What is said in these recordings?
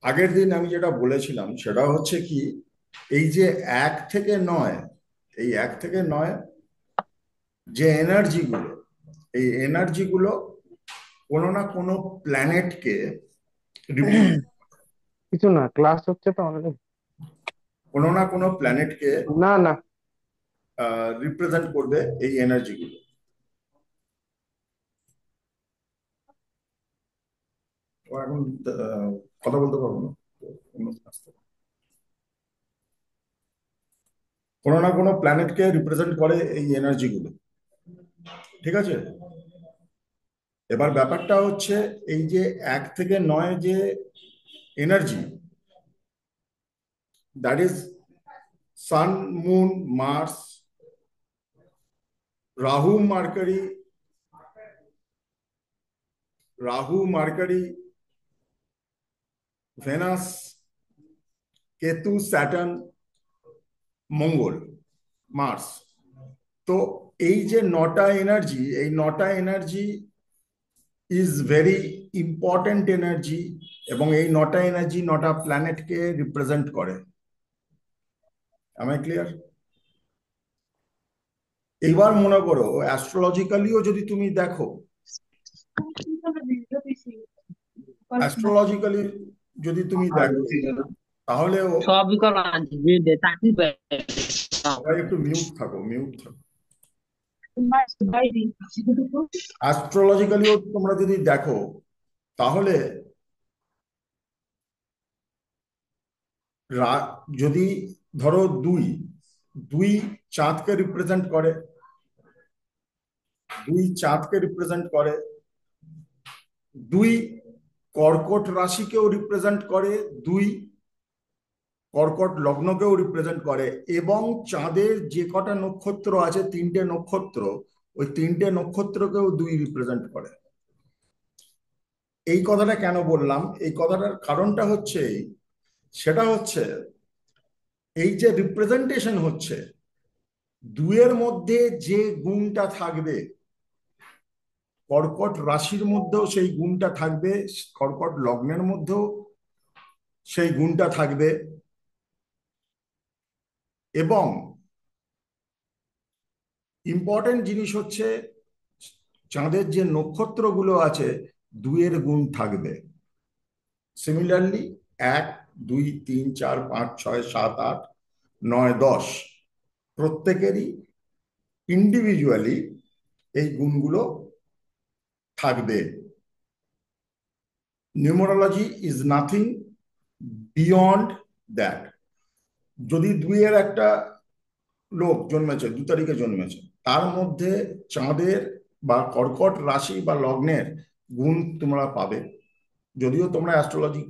আগের দিন আমি যেটা বলেছিলাম সেটা হচ্ছে কি, এই যে 1 থেকে 9, এই 1 থেকে 9 যে এনার্জিগুলো, এই এনার্জিগুলো কোনো না কোনো প্ল্যানেটকে রিপ্রেজেন্ট, কিছু না, ক্লাস হচ্ছে তো আমাদের। কোনো না কোনো প্ল্যানেটকে না না। রিপ্রেজেন্ট করবে এই এনার্জিগুলো। ও এখন কথা বলতে পারবো না, তো অন্য আসতে হবে। কোনো না কোনো প্ল্যানেটকে রিপ্রেজেন্ট করে এই এনার্জিগুলো, ঠিক আছে? এবার ব্যাপারটা হচ্ছে, এই যে 1 থেকে 9 যে energy, that is sun, moon, Mars, Rahu, Mercury, Rahu, Mercury, Venus, Ketu, Saturn, Mangal, Mars. তো এই যে 9টা এনার্জি, এই 9টা energy is very important energy, এবং এই 9টা এনার্জি 9টা প্ল্যানেটকে রিপ্রেজেন্ট করে। আমি ক্লিয়ার? এইবার মনে করো অ্যাস্ট্রোলজিক্যালিও যদি তুমি দেখো, অ্যাস্ট্রোলজিক্যালি যদি তুমি দেখো, তাহলেও সবই করা যে চাকরি পায়। সবাই একটু মিউট থাকো, মিউট থাকো। অ্যাস্ট্রোলজিক্যালিও তোমরা যদি দেখো, তাহলে যদি ধরো দুই, দুই চাঁদকে রিপ্রেজেন্ট করে, দুই চাঁদকে রিপ্রেজেন্ট করে, দুই কর্কট রাশিকেও রিপ্রেজেন্ট করে, দুই কর্কট লগ্নকেও রিপ্রেজেন্ট করে, এবং চাঁদের যে কটা নক্ষত্র আছে, 3টে নক্ষত্র, ওই 3টে নক্ষত্রকেও দুই রিপ্রেজেন্ট করে। এই কথাটা কেন বললাম, এই কথাটার কারণটা হচ্ছে সেটা হচ্ছে, এই যে রিপ্রেজেন্টেশন হচ্ছে, দুইয়ের মধ্যে যে গুণটা থাকবে, কর্কট রাশির মধ্যেও সেই গুণটা থাকবে, কর্কট লগ্নের মধ্যেও সেই গুণটা থাকবে, এবং ইম্পর্টেন্ট জিনিস হচ্ছে, চাঁদের যে নক্ষত্রগুলো আছে, দুইয়ের গুণ থাকবে। সিমিলারলি 1, 2, 3, 4, 5, 6, 7, 8, 9, 10 প্রত্যেকেরই ইন্ডিভিজুয়ালি এই গুণগুলো থাকবে। Numerology is nothing beyond that. যদি দুইয়ের একটা লোক জন্মেছে, 2 তারিখে জন্মেছে, তার মধ্যে চাঁদের বা কর্কট রাশি বা লগ্নের গুণ তোমরা পাবে। যদিও তোমরা অ্যাস্ট্রোলজি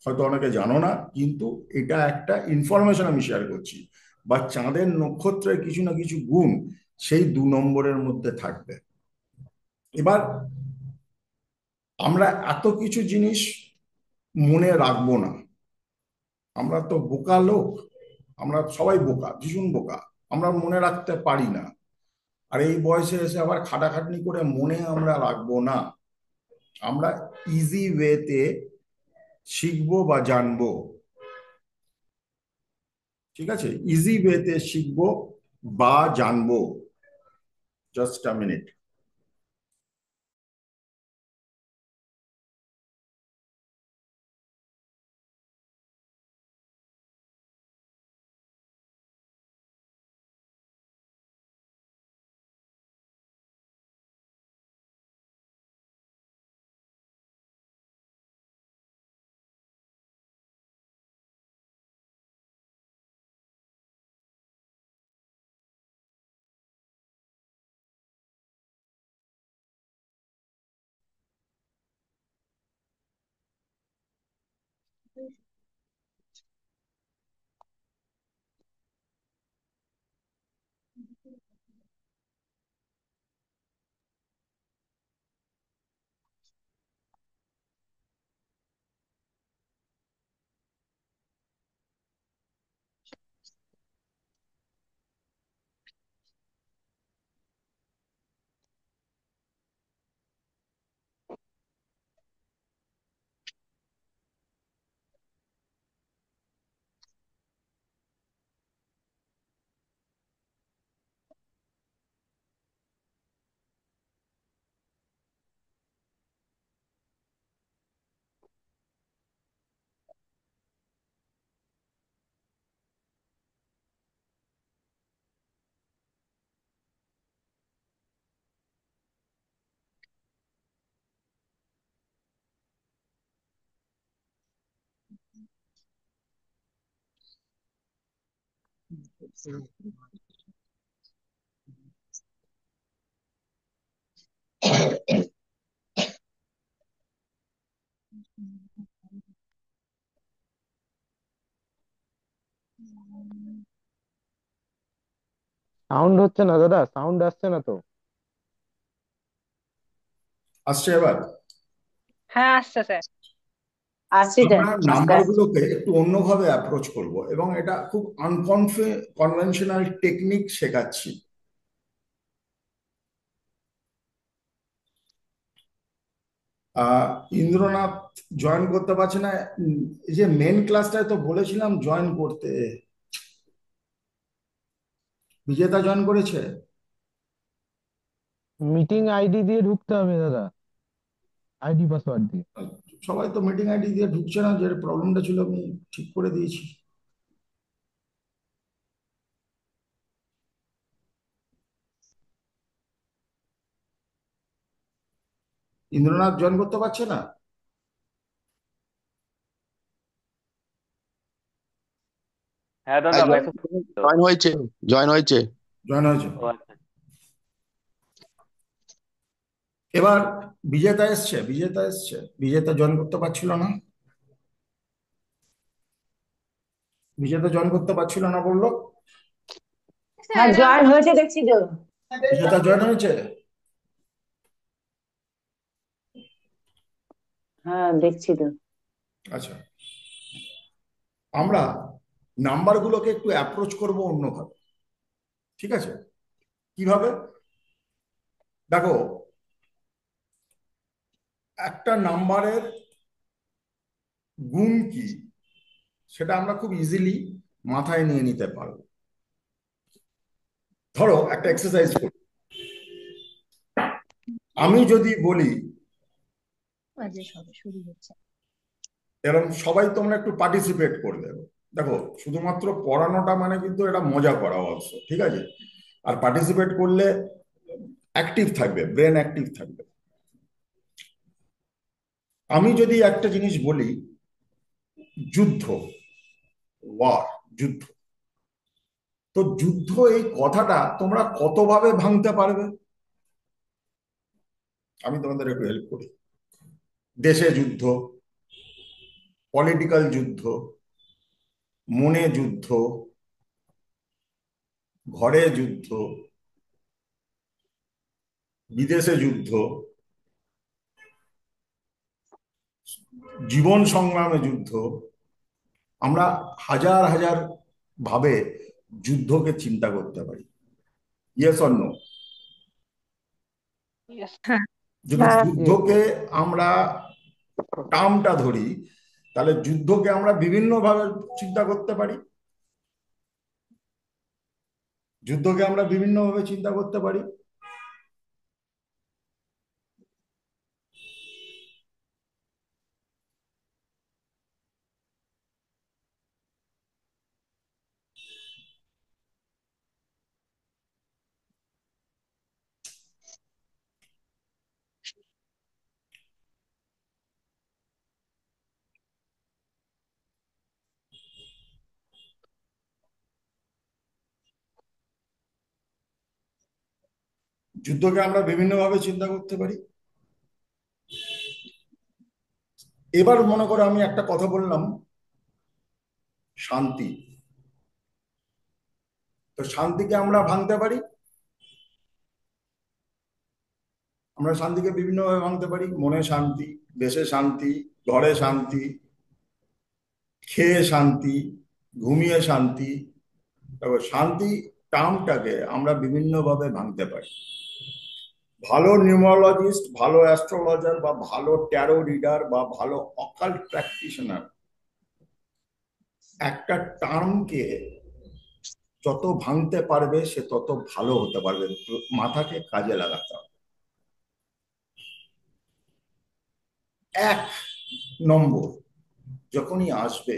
হয়তো অনেকে জানো না, কিন্তু এটা একটা ইনফরমেশন আমি শেয়ার করছি। বা চাঁদের নক্ষত্রের কিছু না কিছু গুণ সেই 2 নম্বরের মধ্যে থাকবে। এবার আমরা এত কিছু জিনিস মনে রাখবো না, আমরা তো বোকা লোক, আমরা সবাই বোকা, ভীষণ বোকা, আমরা মনে রাখতে পারি না। আর এই বয়সে এসে আবার খাটাখাটনি করে মনে আমরা রাখবো না, আমরা ইজি ওয়েতে শিখবো বা জানবো। ঠিক আছে, ইজি ওয়েতে শিখবো বা জানবো। Just a minute. সাউন্ড হচ্ছে না দাদা, সাউন্ড আসছে না তো। আসছে এবার? হ্যাঁ আসছে স্যার, আসছে স্যার, আমরা আস্তে আসছে। নাম্বারগুলোকে একটু অন্যভাবে অ্যাপ্রোচ করব এবং এটা খুব কনভেনশনাল টেকনিক শেখাচ্ছি। আহ ইন্দ্রনাথ জয়েন করতে পারছে না। এই যে মেন ক্লাসটায় তো বলেছিলাম জয়েন করতে। বিজেতা জয়েন করেছে? মিটিং আইডি দিয়ে ঢুকতে হবে দাদা, আইডি পাসওয়ার্ড দিয়ে। সবাই তো মিটিং আইডি দিয়ে ঢুকছে না, যে প্রবলেমটা ছিল আমি ঠিক করে দিয়েছি। ইন্দ্রনাথ জয়েন করতে পারছে না? হ্যাঁ হ্যাঁ, দাদা, মেসেজ তো। জয়েন হয়েছে, জয়েন হয়েছে। জয়েন হয়েছে? ও আচ্ছা। এবার বিজেতা এসছে, বিজেতা এসছে। বিজেতা জয়েন করতে পারছিল না, বিজেতা জয়েন করতে পারছিল না বললো। হ্যাঁ জয়েন হয়েছে দেখছি তো। বিজেতা জয়েন হয়েছে? হ্যাঁ দেখছি তো। আচ্ছা, আমরা নাম্বারগুলোকে একটু অ্যাপ্রোচ করব অন্যভাবে। ঠিক আছে? কিভাবে? দেখো, একটা নাম্বারের গুণ কি সেটা আমরা খুব ইজিলি মাথায় নিয়ে নিতে পারবো। ধরো একটা এক্সারসাইজ করি। আমি যদি বলি, এরকম সবাই তোমরা একটু পার্টিসিপেট করবে। দেখো, শুধুমাত্র পড়ানোটা মানে কিন্তু এটা মজা করা অবশ্য, ঠিক আছে? আর পার্টিসিপেট করলে অ্যাক্টিভ থাকবে, ব্রেন অ্যাক্টিভ থাকবে। আমি যদি একটা জিনিস বলি, যুদ্ধ, ওয়ার, যুদ্ধ, তো যুদ্ধ এই কথাটা তোমরা কতভাবে ভাঙতে পারবে? আমি তোমাদের একটু হেল্প করি। দেশে যুদ্ধ, পলিটিক্যাল যুদ্ধ, মনে যুদ্ধ, ঘরে যুদ্ধ, বিদেশে যুদ্ধ, জীবন সংগ্রামে যুদ্ধ। আমরা হাজার হাজার ভাবে যুদ্ধকে চিন্তা করতে পারি। Yes or no? হ্যাঁ যদি হ্যাঁ যুদ্ধকে আমরা টার্মটা ধরি, তাহলে যুদ্ধকে আমরা বিভিন্ন ভাবে চিন্তা করতে পারি। যুদ্ধকে আমরা বিভিন্ন ভাবে চিন্তা করতে পারি। যুদ্ধকে আমরা বিভিন্ন ভাবে চিন্তা করতে পারি। এবার মনে করো আমি একটা কথা বললাম, শান্তি। তো শান্তিকে আমরা ভাঙতে পারি। আমরা শান্তিকে বিভিন্নভাবে ভাঙতে পারি। মনে শান্তি, দেশে শান্তি, ঘরে শান্তি, খেয়ে শান্তি, ঘুমিয়ে শান্তি। তারপর শান্তি টার্মটাকে আমরা বিভিন্নভাবে ভাঙতে পারি। ভালো নিউমারোলজিস্ট, ভালো অ্যাস্ট্রোলজার বা ভালো ট্যারো রিডার বা ভালো অকাল্ট প্র্যাকটিশনার একটা টার্মকে যত ভাঙতে পারবে সে তত ভালো হতে পারবে। মাথাকে কাজে লাগাতে হবে। 1 নম্বর যখনই আসবে,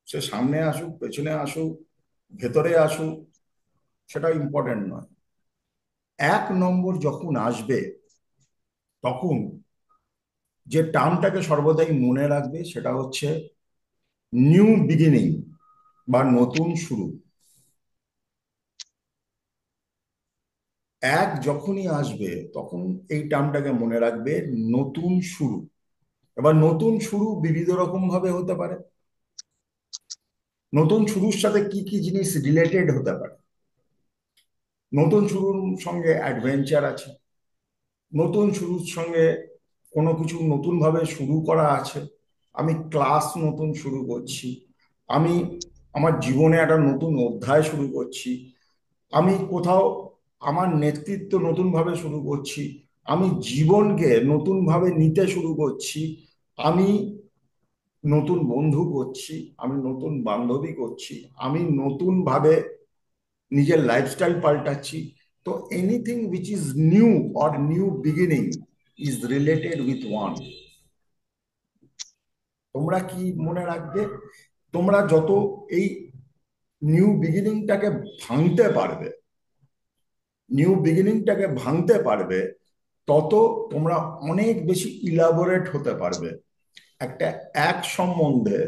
সে সামনে আসুক, পেছনে আসুক, ভেতরে আসুক, সেটা ইম্পর্টেন্ট নয়। 1 নম্বর যখন আসবে, তখন যে টার্মটাকে সর্বদাই মনে রাখবে সেটা হচ্ছে নিউ বিগিনিং বা নতুন শুরু। এক যখনই আসবে তখন এই টার্মটাকে মনে রাখবে, নতুন শুরু। এবার নতুন শুরু বিবিধ রকম ভাবে হতে পারে। নতুন শুরুর সাথে কি কি জিনিস রিলেটেড হতে পারে? নতুন শুরুর সঙ্গে অ্যাডভেঞ্চার আছে, নতুন শুরুর সঙ্গে কোনো কিছু নতুন ভাবে শুরু করা আছে। আমি ক্লাস নতুন শুরু করছি, আমি আমার জীবনে একটা নতুন অধ্যায় শুরু করছি, আমি কোথাও আমার নেতৃত্ব নতুন ভাবে শুরু করছি, আমি জীবনকে নতুন ভাবে নিতে শুরু করছি, আমি নতুন বন্ধু করছি, আমি নতুন বান্ধবী করছি, আমি নতুন ভাবে নিজের লাইফস্টাইল পাল্টাচ্ছি। তো anything which is new or new beginning is related with one. তোমরা কি মনে রাখবে, তোমরা যত এই নিউ বিগিনিংটাকে ভাঙতে পারবে, নিউ বিগিনিংটাকে ভাঙতে পারবে, তত তোমরা অনেক বেশি ইলাবোরেট হতে পারবে। একটা এক সম্বন্ধে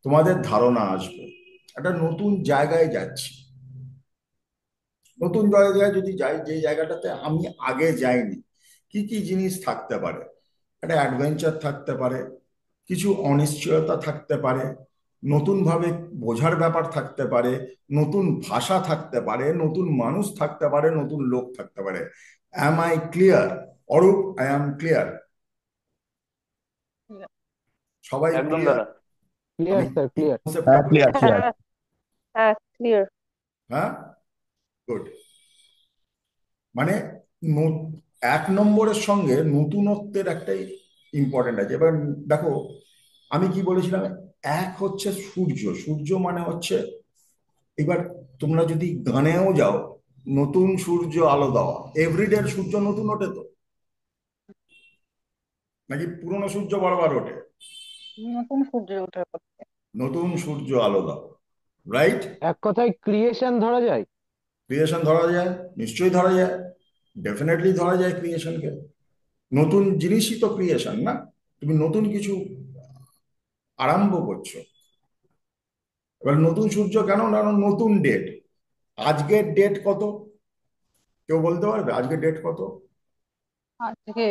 তোমাদের ধারণা আসবে, একটা নতুন জায়গায় যাচ্ছি, নতুন জায়গায় যদি যাই, যে জায়গাটাতে আমি আগে যাইনি, কি কি জিনিস থাকতে পারে? একটা অ্যাডভেঞ্চার থাকতে পারে, কিছু অনিশ্চয়তা থাকতে পারে, নতুন ভাবে বোঝার ব্যাপার থাকতে পারে, নতুন ভাষা থাকতে পারে, নতুন মানুষ থাকতে পারে, নতুন লোক থাকতে পারে। Am I clear? Arup, I am clear? সবাই একদম ক্লিয়ার? দাদা। ক্লিয়ার আমি স্যার, ক্লিয়ার। কনসেপ্টটা ক্লিয়ার ক্লিয়ার। হ্যাঁ হ্যাঁ ক্লিয়ার। হ্যাঁ, গুড। মানে এক নম্বরের সঙ্গে নতুনত্বের একটাই ইম্পর্টেন্ট আছে। এবার দেখো, আমি কি বলেছিলাম, এক হচ্ছে সূর্য, সূর্য মানে হচ্ছে, এবার তোমরা যদি গানেও যাও, নতুন সূর্য আলো দেওয়া, এভরিডে সূর্য নতুন ওঠে তো, নাকি পুরনো সূর্য বারবার ওঠে? নতুন সূর্য ওঠার কথা। নতুন সূর্য আলো দাও, রাইট? এক কথায় ক্রিয়েশন ধরা যায়। ক্রিয়েশন ধরা যায়, নিশ্চয়ই ধরা যায়, ডেফিনেটলি ধরা যায় ক্রিয়েশনকে। নতুন জিনিসই তো ক্রিয়েশন, না? তুমি নতুন কিছু আরম্ভ করছো। এবার নতুন সূর্য কেন? কারণ নতুন ডেট। আজকের ডেট কত? কেউ বলতে পারবে আজকের ডেট কত? আজকে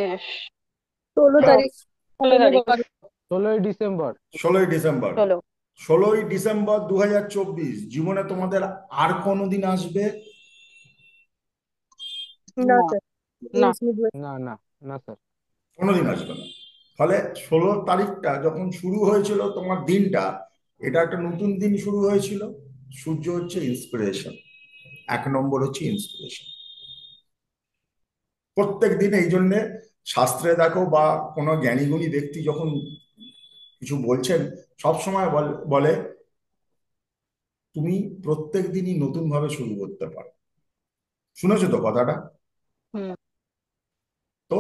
16 তারিখ। 16 তারিখ। 16ই ডিসেম্বর। 16ই ডিসেম্বর। 16। 16ই ডিসেম্বর 2024। জীবনে তোমাদের আর কোনোদিন আসবে? না না, স্যার। না, না না, না স্যার। কোনোদিন আসবে না। ফলে 16 তারিখটা যখন শুরু হয়েছিল তোমার দিনটা, এটা একটা নতুন দিন শুরু হয়েছিল। সূর্য হচ্ছে ইন্সপিরেশন, এক নম্বর হচ্ছে ইন্সপিরেশন। প্রত্যেক দিন এই জন্যে শাস্ত্রে দেখো বা কোনো জ্ঞানীগুণী ব্যক্তি যখন কিছু বলছেন, সবসময় বলে তুমি প্রত্যেক দিনই নতুন ভাবে শুরু করতে পারো। শুনেছো তো কথাটা? হুম, তো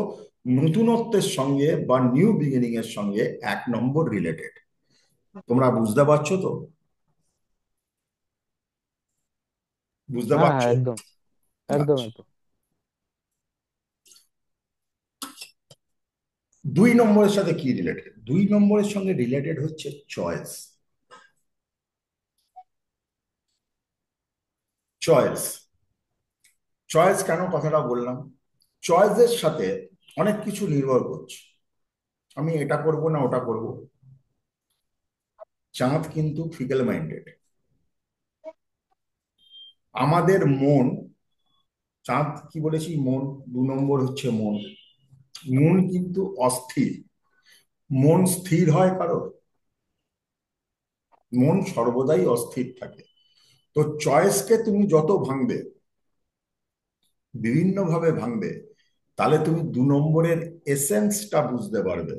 নতুনত্বের সঙ্গে বা নিউ বিগিনিং এর সঙ্গে এক নম্বর রিলেটেড। তোমরা বুঝতে পারছো তো? বুঝতে হ্যাঁ হ্যাঁ, পারছো? একদম একদম আচ্ছা, একদম। 2 নম্বরের সাথে কি রিলেটেড? 2 নম্বরের সঙ্গে রিলেটেড হচ্ছে চয়েস। চয়েস, চয়েস কেন কথাটা বললাম? চয়েসের সাথে অনেক কিছু নির্ভর করছে। আমি এটা করব না ওটা করব। চাঁদ কিন্তু ফিকেল মাইন্ডেড। আমাদের মন, চাঁদ কি বলেছি, মন, 2 নম্বর হচ্ছে মন। মন কিন্তু অস্থির। মন স্থির হয় কারো? মন সর্বদাই অস্থির থাকে। তো চয়েসকে তুমি যত ভাঙবে, বিভিন্ন ভাবে ভাঙবে, তাহলে তুমি 2 নম্বরের এসেন্সটা বুঝতে পারবে।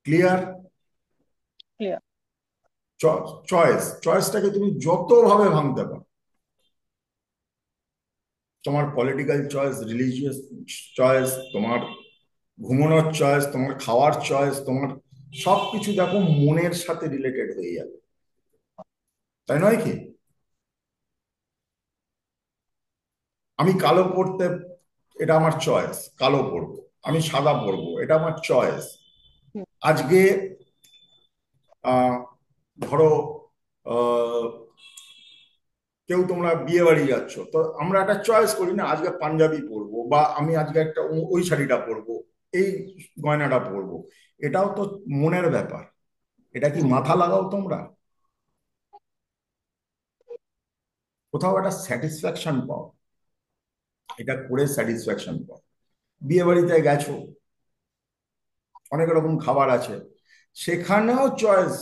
ক্লিয়ার? ক্লিয়ার। চয়েস, চয়েসটাকে তুমি যত ভাবে ভাঙতে পারো, তোমার পলিটিক্যাল চয়েস, রিলিজিয়াস চয়েস, তোমার ঘুমানোর চয়েস, তোমার খাওয়ার চয়েস, তোমার সবকিছু দেখো মনের সাথে রিলেটেড হয়ে যাবে, তাই নয় কি? আমি কালো পড়তে, এটা আমার চয়েস, কালো পরবো। আমি সাদা পরবো, এটা আমার চয়েস। হুম, আজকে আহ ধরো আহ কেউ তোমরা বিয়ে বাড়ি যাচ্ছ, তো আমরা একটা চয়েস করি না, আজকে পাঞ্জাবি পরবো, বা আমি আজকে একটা ওই শাড়িটা পরবো, এই গয়নাটা পরবো। এটাও তো মনের ব্যাপার। এটা কি মাথা লাগাও তোমরা? কোথাও একটা স্যাটিসফ্যাকশন পাও, এটা করে স্যাটিসফ্যাকশন পাও। বিয়ে বাড়িতে গেছো, অনেক রকম খাবার আছে, সেখানেও চয়েস,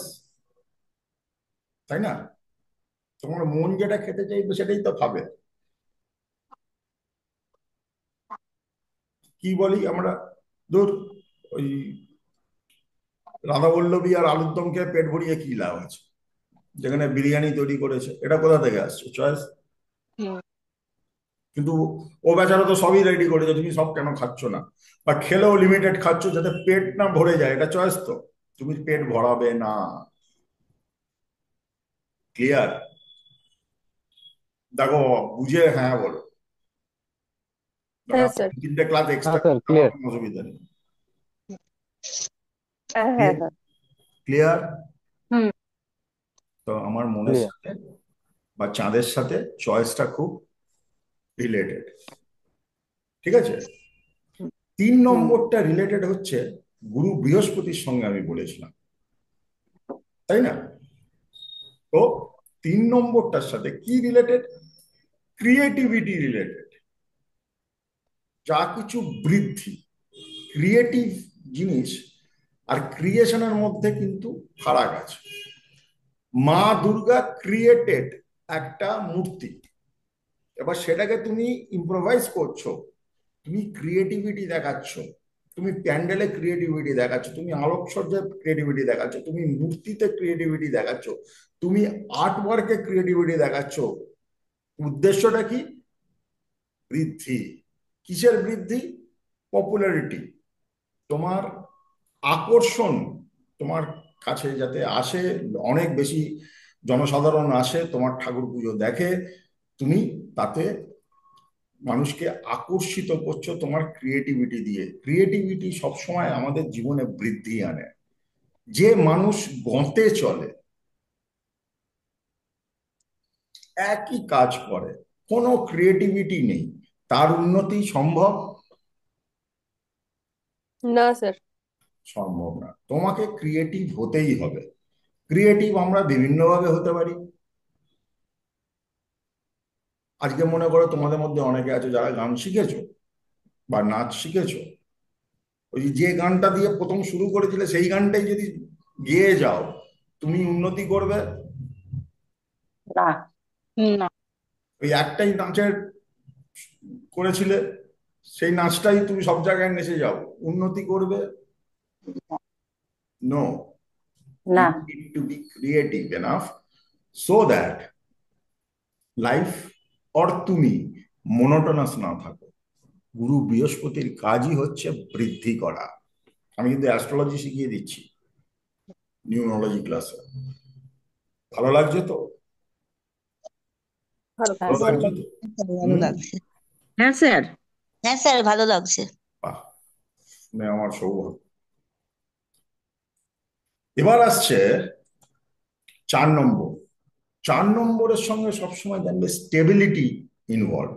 তাই না? তোমার মন যেটা খেতে চাইবে সেটাই তো খাবে। কি বলি আমরা, ধর ওই রাধা বল্লভী আর আলুর দম খেয়ে পেট ভরিয়ে কি লাভ আছে, যেখানে বিরিয়ানি তৈরি করেছে, এটা কোথা থেকে আসছে? চয়েস। হুম কিন্তু ও বেচারা তো সবই রেডি করেছে, তুমি সব কেন খাচ্ছ না, বা খেলেও লিমিটেড খাচ্ছ যাতে পেট না ভরে যায়, এটা চয়েস তো। তুমি পেট ভরাবে না। ক্লিয়ার? দেখো, বুঝে হ্যাঁ বলো, হ্যাঁ স্যার। 3টে ক্লাস হ্যাঁ এক্সট্রা, স্যার, আমার ক্লিয়ার। কোনো অসুবিধা নেই। হ্যাঁ হ্যাঁ হ্যাঁ ক্লিয়ার? হুম তো আমার মনের ক্লিয়ার। সাথে বা চাঁদের সাথে চয়েসটা খুব রিলেটেড, ঠিক আছে? হুম 3 নম্বরটা রিলেটেড হচ্ছে গুরু বৃহস্পতির সঙ্গে, আমি বলেছিলাম, তাই না? তো 3 নম্বরটার সাথে কি রিলেটেড? Creativity related. যা কিছু বৃদ্ধি, ক্রিয়েটিভ জিনিস আর ক্রিয়েশনের মধ্যে কিন্তু ফারাক আছে। মা দুর্গা ক্রিয়েটেড একটা মূর্তি, এবার সেটাকে তুমি ইম্প্রোভাইজ করছো, তুমি ক্রিয়েটিভিটি দেখাচ্ছ, তুমি প্যান্ডেলে ক্রিয়েটিভিটি দেখাচ্ছ, তুমি আলোকসজ্জায় ক্রিয়েটিভিটি দেখাচ্ছ, তুমি মূর্তিতে ক্রিয়েটিভিটি দেখাচ্ছ, তুমি আর্ট ওয়ার্কে ক্রিয়েটিভিটি দেখাচ্ছ। উদ্দেশ্যটা কি? বৃদ্ধি। কিসের বৃদ্ধি? পপুলারিটি। তোমার আকর্ষণ তোমার কাছে যাতে আসে, অনেক বেশি জনসাধারণ আসে, তোমার ঠাকুর পুজো দেখে, তুমি তাতে মানুষকে আকর্ষিত করছো তোমার ক্রিয়েটিভিটি দিয়ে। ক্রিয়েটিভিটি সবসময় আমাদের জীবনে বৃদ্ধি আনে। যে মানুষ গঁতে চলে, একই কাজ করে, কোনো ক্রিয়েটিভিটি নেই, তার উন্নতি সম্ভব? না স্যার। সম্ভব না। তোমাকে ক্রিয়েটিভ হতেই হবে। ক্রিয়েটিভ আমরা বিভিন্নভাবে হতে পারি। আজকে মনে করো তোমাদের মধ্যে অনেকে আছে যারা গান শিখেছো বা নাচ শিখেছো, ওই যে গানটা দিয়ে প্রথম শুরু করেছিলে সেই গানটাই যদি গেয়ে যাও, তুমি উন্নতি করবে? না না। ওই একটাই নাচের করেছিলে, সেই নাচটাই তুমি সব জায়গায় নেচে যাও, উন্নতি করবে? নো। না You need to be creative enough so that life or তুমি মোনোটোনাস না থাকো। গুরু বৃহস্পতির কাজই হচ্ছে বৃদ্ধি করা। আমি কিন্তু অ্যাস্ট্রোলজি শিখিয়ে দিচ্ছি নিউমোলজি ক্লাসে। ভালো লাগছে তো? ভালো হ্যাঁ ভালো স্যার লাগছে তো? ভালো হুম। লাগছে। হ্যাঁ স্যার। হ্যাঁ স্যার, ভালো লাগছে। বাহ, শুনে আমার সৌভাগ্য। এবার আসছে 4 নম্বর। 4 নম্বরের সঙ্গে সবসময় জানবে স্টেবিলিটি ইনভলভ।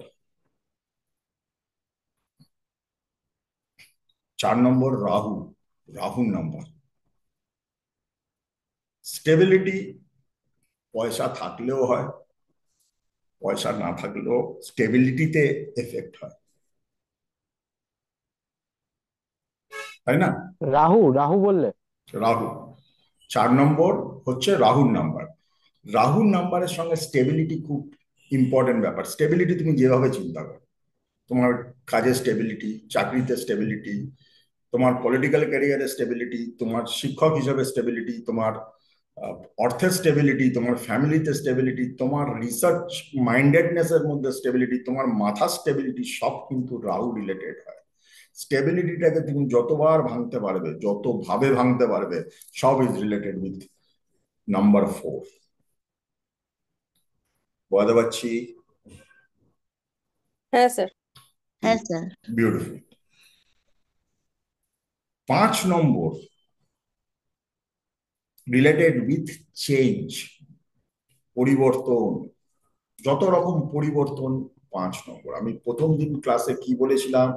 4 নম্বর রাহু, রাহুর নাম্বার। স্টেবিলিটি পয়সা থাকলেও হয়, পয়সা না থাকলেও স্টেবিলিটিতে এফেক্ট হয়, তাই না? রাহু, রাহু বললে? রাহু 4 নম্বর হচ্ছে রাহুর নাম্বার। রাহুর নাম্বারের সঙ্গে স্টেবিলিটি খুব ইম্পর্টেন্ট ব্যাপার। স্টেবিলিটি তুমি যেভাবে চিন্তা করো, তোমার কাজের স্টেবিলিটি, চাকরিতে স্টেবিলিটি, তোমার পলিটিক্যাল ক্যারিয়ারে স্টেবিলিটি, তোমার শিক্ষক হিসেবে স্টেবিলিটি, তোমার অর্থের স্টেবিলিটি, তোমার ফ্যামিলিতে স্টেবিলিটি, তোমার রিসার্চ মাইন্ডেডনেসের মধ্যে স্টেবিলিটি, তোমার মাথার স্টেবিলিটি, সব কিন্তু রাহু রিলেটেড হয়। স্টেবিলিটিটাকে তুমি যতবার ভাঙতে পারবে, যতভাবে ভাঙতে পারবে, সব ইজ রিলেটেড উইথ নাম্বার 4। বুঝতে পারছি? হ্যাঁ স্যার। হ্যাঁ sir. Beautiful. 5 number related with change, পরিবর্তন, যত রকম পরিবর্তন 5 নম্বর। আমি প্রথম দিন ক্লাসে কি বলেছিলাম?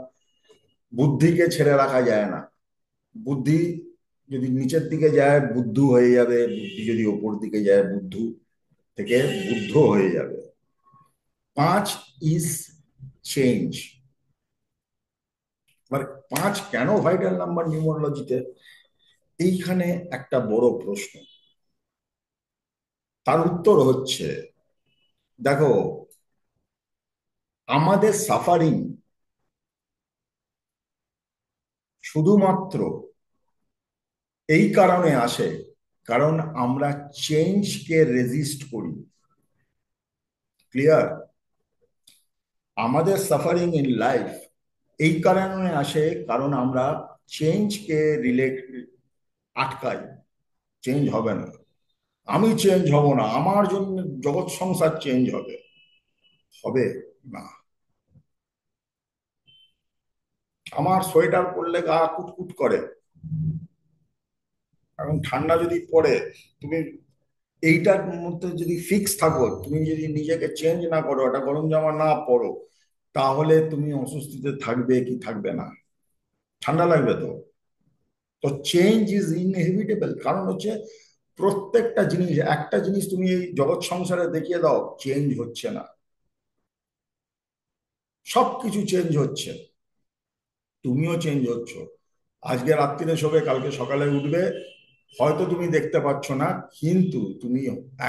বুদ্ধিকে ছেড়ে রাখা যায় না। বুদ্ধি যদি নিচের দিকে যায় বুদ্ধু হয়ে যাবে, বুদ্ধি যদি ওপর দিকে যায় বুদ্ধু থেকে বুদ্ধ হয়ে যাবে। 5 ইজ চেঞ্জ। মানে 5 কেন ভাইটাল নাম্বার নিউমারোলজিতে? এইখানে একটা বড় প্রশ্ন। তার উত্তর হচ্ছে, দেখো, আমাদের সাফারিং শুধুমাত্র এই কারণে আসে কারণ আমরা চেঞ্জকে রেজিস্ট করি। ক্লিয়ার? আমাদের সাফারিং ইন লাইফ এই কারণে আসে কারণ আমরা চেঞ্জকে আটকাই। চেঞ্জ হবে না, আমি চেঞ্জ হব না, আমার জন্য জগৎ সংসার চেঞ্জ হবে, হবে না। আমার সোয়েটার পরলে গা কুটকুট করে, এখন ঠান্ডা যদি পড়ে, তুমি এইটার মধ্যে যদি ফিক্স থাকো, তুমি যদি নিজেকে চেঞ্জ না করো, একটা গরম জামা না পরো, তাহলে তুমি অস্বস্তিতে থাকবে কি থাকবে না? ঠান্ডা লাগবে তো। তো চেঞ্জ ইজ ইনএভিটেবল। কারণ হচ্ছে প্রত্যেকটা জিনিস, একটা জিনিস তুমি এই জগৎ সংসারে দেখিয়ে দাও, চেঞ্জ হচ্ছে না। সবকিছু চেঞ্জ হচ্ছে, তুমিও চেঞ্জ হচ্ছ। আজকে রাত্রিরে শোবে, কালকে সকালে উঠবে, হয়তো তুমি দেখতে পাচ্ছ না, কিন্তু তুমি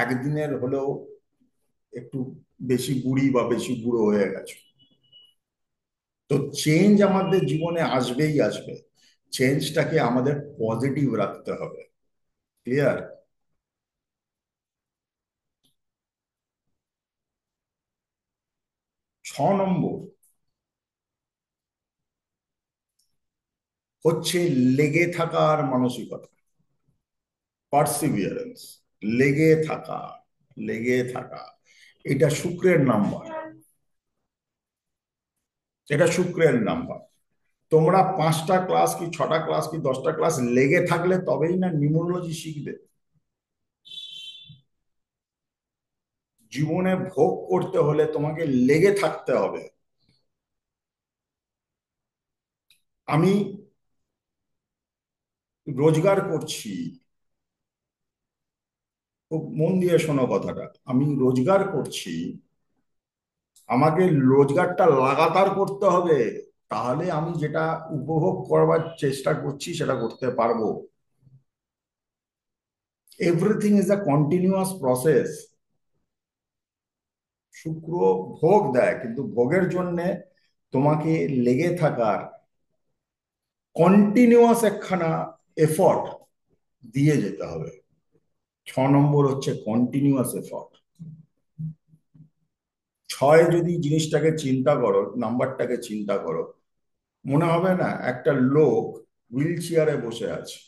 একদিনের হলেও একটু বেশি বুড়ি বা বেশি বুড়ো হয়ে গেছো। তো চেঞ্জ আমাদের জীবনে আসবেই আসবে। চেঞ্জটাকে আমাদের পজিটিভ রাখতে হবে। ক্লিয়ার? 6 নম্বর হচ্ছে লেগে থাকার মানসিকতা, পার্সিভিয়ারেন্স। লেগে থাকা, লেগে থাকা, এটা শুক্রের নাম্বার। এটা শুক্রের নাম্বার। তোমরা 5টা ক্লাস কি 6টা ক্লাস কি 10টা ক্লাস লেগে থাকলে তবেই না নিউমোলজি শিখবে। জীবনে ভোগ করতে হলে তোমাকে লেগে থাকতে হবে। আমি রোজগার করছি, খুব মন দিয়ে শোনো কথাটা, আমি রোজগার করছি, আমাকে রোজগারটা লাগাতার করতে হবে, তাহলে আমি যেটা উপভোগ করবার চেষ্টা করছি সেটা করতে পারবো। Everything is a continuous process. শুক্র ভোগ দেয়, কিন্তু ভোগের জন্য তোমাকে লেগে থাকার কন্টিনিউয়াস একখানা এফর্ট দিয়ে যেতে হবে। 6 নম্বর হচ্ছে কন্টিনিউয়াস এফর্ট। 6 যদি জিনিসটাকে চিন্তা করো, নাম্বারটাকে চিন্তা করো, মনে হবে না একটা লোক হুইল চেয়ারে বসে আছে?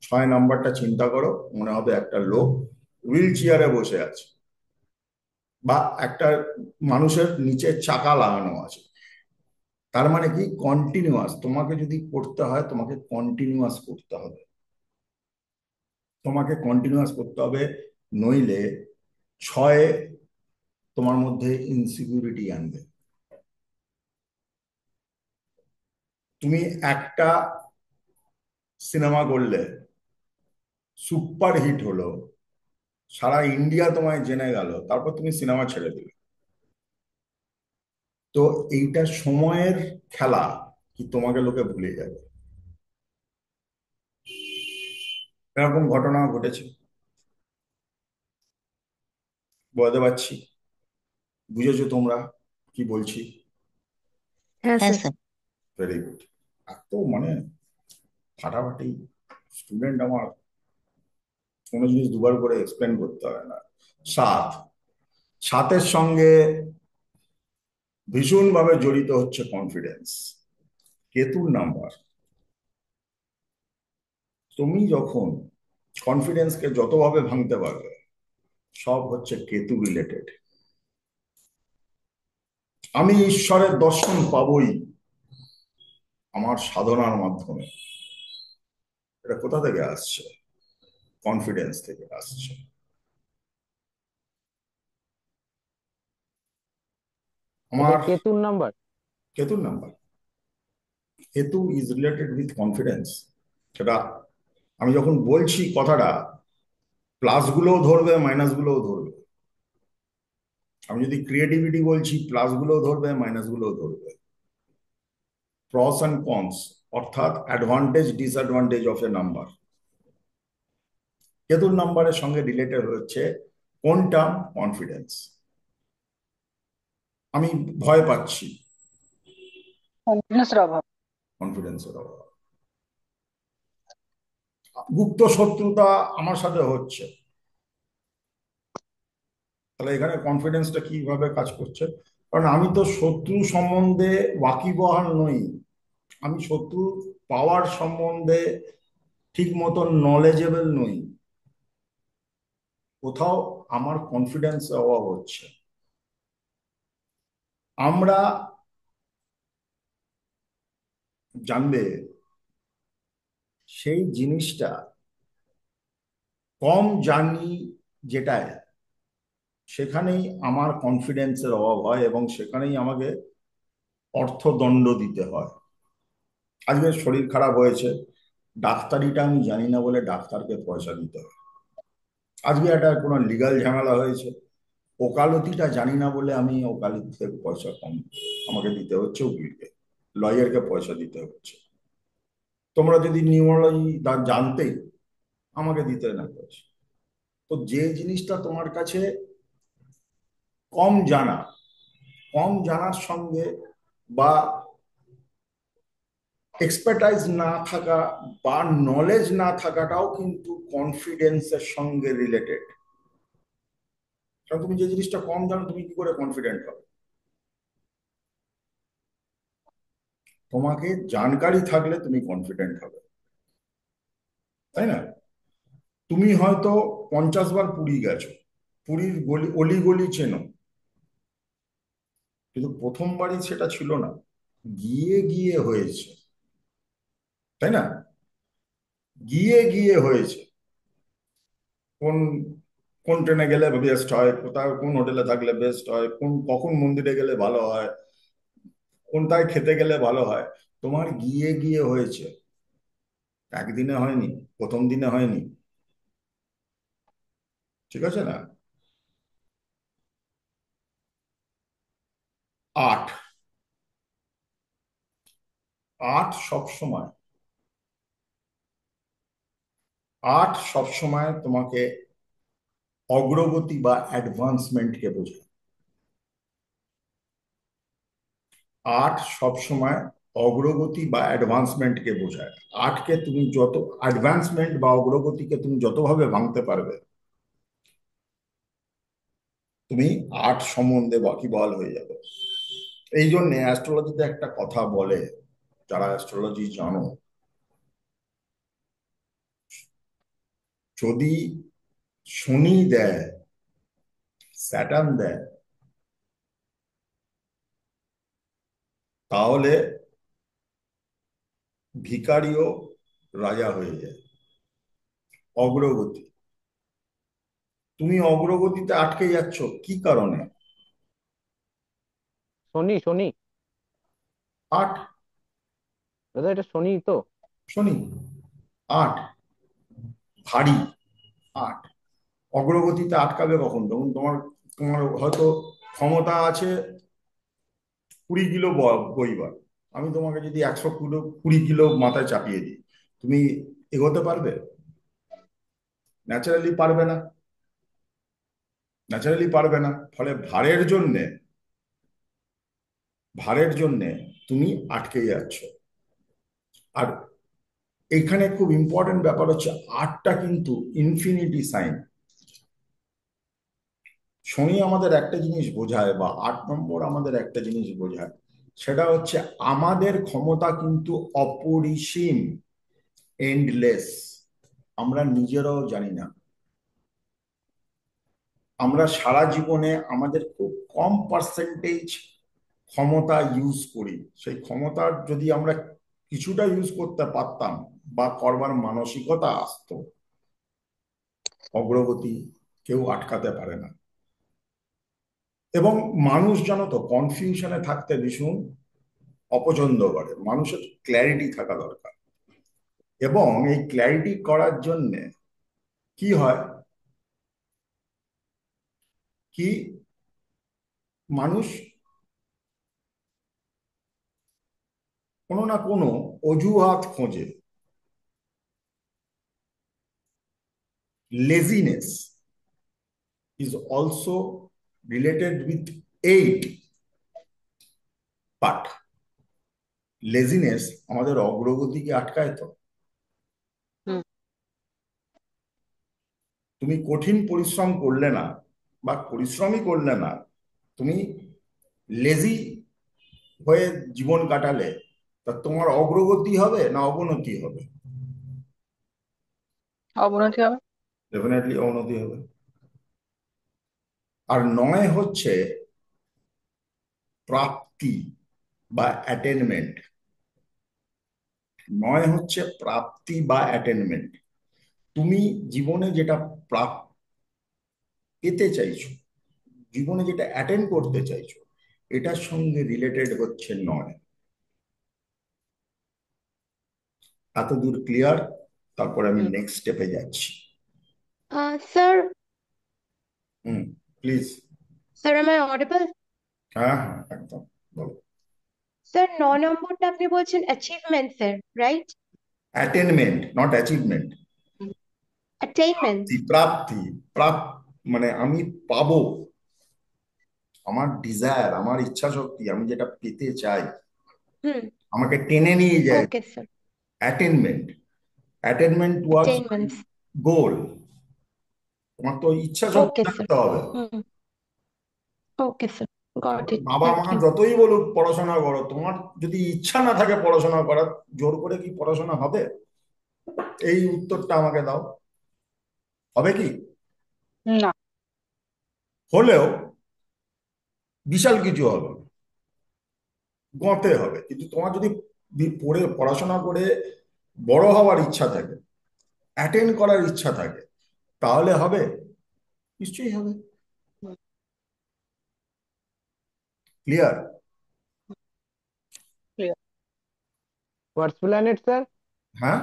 6 নম্বরটা চিন্তা করো, মনে হবে একটা লোক হুইল চেয়ারে বসে আছে, বা একটা মানুষের নিচে চাকা লাগানো আছে। তার মানে কি? কন্টিনিউয়াস। তোমাকে যদি করতে হয়, তোমাকে কন্টিনিউয়াস করতে হবে, তোমাকে কন্টিনিউয়াস করতে হবে, নইলে 6 তোমার মধ্যে ইনসিকিউরিটি আনবে। তুমি একটা সিনেমা করলে, সুপার হিট হলো, সারা ইন্ডিয়া তোমায় জেনে গেল, তারপর তুমি সিনেমা ছেড়ে দিলে। তো এইটা সময়ের খেলা, কি তোমাকে লোকে ভুলে যাবে। এরকম ঘটনা ঘটেছে, বলতে পারছি। বুঝেছো তোমরা কি বলছি? হ্যাঁ হ্যাঁ স্যার। স্যার। Very good. এত মানে ফাটাফাটি স্টুডেন্ট আমার, কোনো জিনিস দুবার করে এক্সপ্লেন করতে হয় না। 7, 7-এর সঙ্গে ভীষণভাবে জড়িত হচ্ছে কনফিডেন্স। কেতুর নাম্বার। তুমি যখন কনফিডেন্সকে যতভাবে ভাঙতে পারবে, সব হচ্ছে কেতু রিলেটেড। আমি ঈশ্বরের দর্শন পাবই আমার সাধনার মাধ্যমে। এটা কোথা থেকে আসছে? কনফিডেন্স থেকে আসছে। এটা আমার কেতুর নাম্বার। কেতুর number. Ketu is related with confidence. সেটা আমি যখন বলছি কথাটা, প্লাস গুলোও ধরবে, মাইনাস গুলোও ধরবে। আমি যদি ক্রিয়েটিভিটি বলছি, প্লাস গুলোও ধরবে, মাইনাস গুলোও ধরবে। প্রস অ্যান্ড কনস, অর্থাৎ advantage disadvantage of A number. কেতুর নাম্বারের সঙ্গে রিলেটেড হচ্ছে কোনটা? কনফিডেন্স। আমি ভয় পাচ্ছি, কনফিডেন্সের অভাব। কনফিডেন্সের অভাব। গুপ্ত শত্রুতা আমার সাথে হচ্ছে, তাহলে এখানে কনফিডেন্সটা কিভাবে কাজ করছে? কারণ আমি তো শত্রু সম্বন্ধে ওয়াকিবহাল নই, আমি শত্রু পাওয়ার সম্বন্ধে ঠিক মতো নলেজেবল নই। কোথাও আমার কনফিডেন্স অভাব হচ্ছে। আমরা জানবে সেই জিনিসটা কম জানি যেটায়, সেখানেই আমার কনফিডেন্সের অভাব হয় এবং সেখানেই আমাকে অর্থদণ্ড দিতে হয়। আজকে শরীর খারাপ হয়েছে, ডাক্তারিটা আমি জানি না বলে ডাক্তারকে পয়সা দিতে হয়। আজকে একটা কোনো লিগাল ঝামেলা হয়েছে, ওকালতিটা জানি না বলে আমি ওকালতি থেকে পয়সা কম আমাকে দিতে হচ্ছে, উকিলকে, লয়ারকে পয়সা দিতে হচ্ছে। তোমরা যদি নিউরোলজি জানতেই, আমাকে দিতে না পয়সা। তো যে জিনিসটা তোমার কাছে কম জানা, কম জানার সঙ্গে বা এক্সপার্টাইজ না থাকা বা নলেজ না থাকাটাও কিন্তু কনফিডেন্সের সঙ্গে রিলেটেড। কারণ তুমি যে জিনিসটা কম জানো, তুমি কি করে কনফিডেন্ট হবে? তোমাকে জানকারি থাকলে তুমি কনফিডেন্ট হবে, তাই না? তুমি হয়তো 50 বার পুরী গেছো, পুরীর গলি অলি গলি চেনো, কিন্তু প্রথমবারই সেটা ছিল না, গিয়ে গিয়ে হয়েছে, তাই না? গিয়ে গিয়ে হয়েছে। কোন কোন ট্রেনে গেলে বেস্ট হয়, কোথায় কোন হোটেলে থাকলে বেস্ট হয়, কোন কখন মন্দিরে গেলে ভালো হয়, কোনটায় খেতে গেলে ভালো হয়, তোমার গিয়ে গিয়ে হয়েছে, একদিনে হয়নি, প্রথম দিনে হয়নি। ঠিক আছে না? 8, 8 সবসময়, 8 সবসময় তোমাকে অগ্রগতি বা অ্যাডভান্সমেন্টকে বোঝায়। 8 সবসময় অগ্রগতি বা অ্যাডভান্সমেন্টকে বোঝায়। 8কে তুমি যত অ্যাডভান্সমেন্ট বা অগ্রগতিকে তুমি যতভাবে ভাঙতে পারবে, তুমি 8 সম্বন্ধে ওয়াকিবহাল হয়ে যাবে। এই জন্য অ্যাস্ট্রোলজিতে একটা কথা বলে, যারা অ্যাস্ট্রোলজি জানো, যদি শনি দেয়, স্যাটার্ন দেয়, তাহলে ভিখারিও রাজা হয়ে যায়। অগ্রগতি, তুমি অগ্রগতিতে আটকে যাচ্ছ কি কারণে? শনি শনি। 8, দাদা এটা শনি তো। শনি, 8 ভারী। 8 অগ্রগতিতে আটকাবে কখন? তখন তোমার তোমার হয়তো ক্ষমতা আছে 20 কিলো বইবার, আমি তোমাকে যদি 100 কিলো 20 কিলো মাথায় চাপিয়ে দিই, তুমি এগোতে পারবে? ন্যাচারালি পারবে না, ন্যাচারালি পারবে না। ফলে ভারের জন্যে তুমি আটকে যাচ্ছ। আর এখানে খুব ইম্পর্টেন্ট ব্যাপার হচ্ছে, 8টা কিন্তু ইনফিনিটি সাইন। শনি আমাদের একটা জিনিস বোঝায়, বা 8 নম্বর আমাদের একটা জিনিস বোঝায়, সেটা হচ্ছে আমাদের ক্ষমতা কিন্তু অপরিসীম, এন্ডলেস। আমরা নিজেরাও জানি না। আমরা সারা জীবনে আমাদের খুব কম পার্সেন্টেজ ক্ষমতা ইউজ করি। সেই ক্ষমতার যদি আমরা কিছুটা ইউজ করতে পারতাম বা করবার মানসিকতা আসতো, অগ্রগতি কেউ আটকাতে পারে না। এবং মানুষ জানো তো কনফিউশনে থাকতে ভীষণ অপছন্দ করে, মানুষের ক্ল্যারিটি থাকা দরকার। এবং এই ক্ল্যারিটি করার জন্য কি হয়, কি মানুষ কোনো না কোনো অজুহাত খোঁজে। Laziness is also related with eight, but laziness আমাদের অগ্রগতিকে আটকায় তো। হুম। তুমি কঠিন পরিশ্রম করলে না বা পরিশ্রমই করলে না, তুমি লেজি হয়ে জীবন কাটালে, তা তোমার অগ্রগতি হবে না অবনতি হবে? অবনতি হবে। ডেফিনেটলি অবনতি হবে। আর নয় হচ্ছে প্রাপ্তি বা অ্যাটেনমেন্ট। নয় হচ্ছে প্রাপ্তি বা অ্যাটেনমেন্ট। তুমি জীবনে যেটা পেতে চাইছো, জীবনে যেটা অ্যাটেন্ড করতে চাইছো, এটার সঙ্গে রিলেটেড হচ্ছে নয়। এত দূর ক্লিয়ার? তারপরে আমি নেক্সট স্টেপে যাচ্ছি। Sir, hmm, please. Sir am I audible? হ্যাঁ হ্যাঁ, একদম বলো। স্যার 9 নম্বরটা আপনি বলছেন achievement sir, right? Attainment, not achievement. Attainment. প্রাপ্তি, মানে আমি পাবো, আমার ডিজায়ার, আমার ইচ্ছা শক্তি, আমি যেটা পেতে চাই, হুম। আমাকে টেনে নিয়ে যায়। Okay sir. Attainment, attainment towards attainments. Goal. তোমার তো ইচ্ছা শক্তি ওকে স্যার। থাকতে হবে। হুম। ওকে স্যার, গট ইট, বাবা থ্যাংক মা ইউ। যতই বলুক পড়াশোনা করো, তোমার যদি ইচ্ছা না থাকে পড়াশোনা করার, জোর করে কি পড়াশোনা হবে? এই উত্তরটা আমাকে দাও, হবে কি? না। হলেও বিশাল কিছু হবে না, গতে হবে। কিন্তু তোমার যদি পড়ে পড়াশোনা করে বড় হওয়ার ইচ্ছা থাকে, অ্যাটেন্ড করার ইচ্ছা থাকে, তাহলে হবে, নিশ্চয়ই হবে। ক্লিয়ার? হোয়াটস প্ল্যানেট স্যার? হ্যাঁ,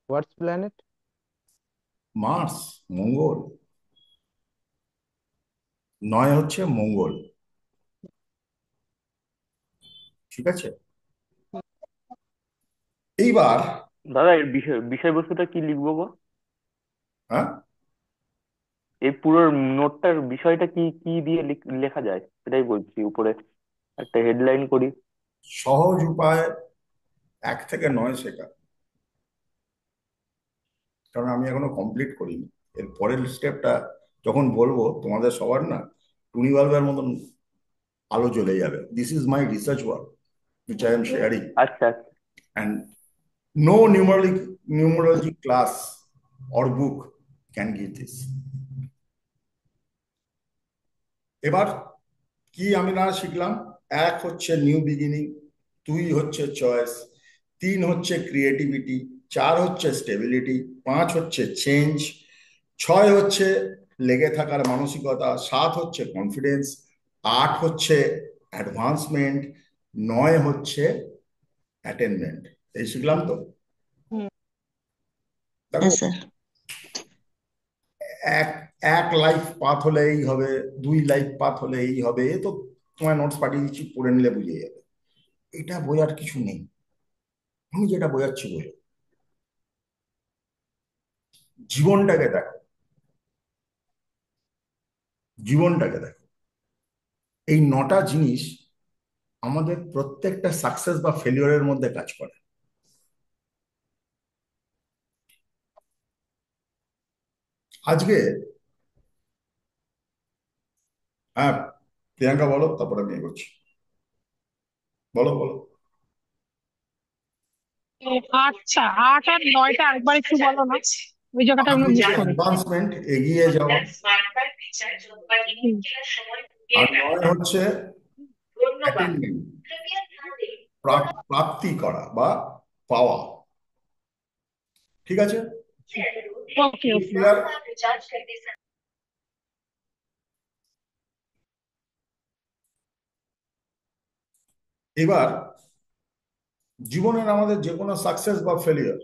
হোয়াটস প্ল্যানেট? মার্স, মঙ্গল। নয় হচ্ছে মঙ্গল, ঠিক আছে? এইবার দাদা এর বিষয়বস্তুটা কি লিখবো গো? হ্যাঁ, এই পুরো নোটটার বিষয়টা কি কি দিয়ে লেখা যায় সেটাই বলছি, উপরে একটা হেডলাইন করি। সহজ উপায় 1 থেকে 9 শেখা। কারণ আমি এখনো কমপ্লিট করিনি। এর পরের স্টেপটা যখন বলবো, তোমাদের সবার না টুনি বাল্বের মতন আলো জ্বলে যাবে। This is my research work which I am sharing, আচ্ছা আচ্ছা। and no numerology class or book can give this. এবার কি আমি না শিখলাম? 1 হচ্ছে নিউ বিগিনিং, 2 হচ্ছে চয়েস, 3 হচ্ছে ক্রিয়েটিভিটি, 4 হচ্ছে স্টেবিলিটি, 5 হচ্ছে চেঞ্জ, 6 হচ্ছে লেগে থাকার মানসিকতা, 7 হচ্ছে কনফিডেন্স, 8 হচ্ছে অ্যাডভান্সমেন্ট, 9 হচ্ছে অ্যাটেনমেন্ট। এই শিখলাম তো? দেখো, হ্যাঁ স্যার। এক এক লাইফ পাথ হলে এই হবে, 2 লাইফ পাথ হলে এই হবে, এ তো তোমার নোটস পাঠিয়ে দিচ্ছি, পড়ে নিলে বুঝে যাবে। এটা বোঝার কিছু নেই, আমি যেটা বোঝাচ্ছি বোঝো। জীবনটাকে দেখো, জীবনটাকে দেখো। এই 9টা জিনিস আমাদের প্রত্যেকটা সাকসেস বা ফেলিওরের মধ্যে কাজ করে। আজকে, হ্যাঁ প্রিয়াঙ্কা বলো, তারপরে আমি এগোচ্ছি। বলো বলো। আচ্ছা, 8 আর 9টা আরেকবার একটু বলো না, ওই জায়গাটা আমি 8 মিস হচ্ছে করি। অ্যাডভান্সমেন্ট, এগিয়ে যাওয়া। হুম। আর 9 হচ্ছে অ্যাটেনমেন্ট, প্রাপ্তি করা বা পাওয়া। ঠিক আছে? ওকে ওকে। ক্লিয়ার? এবার জীবনের আমাদের যে কোনো সাকসেস বা ফেলিয়ার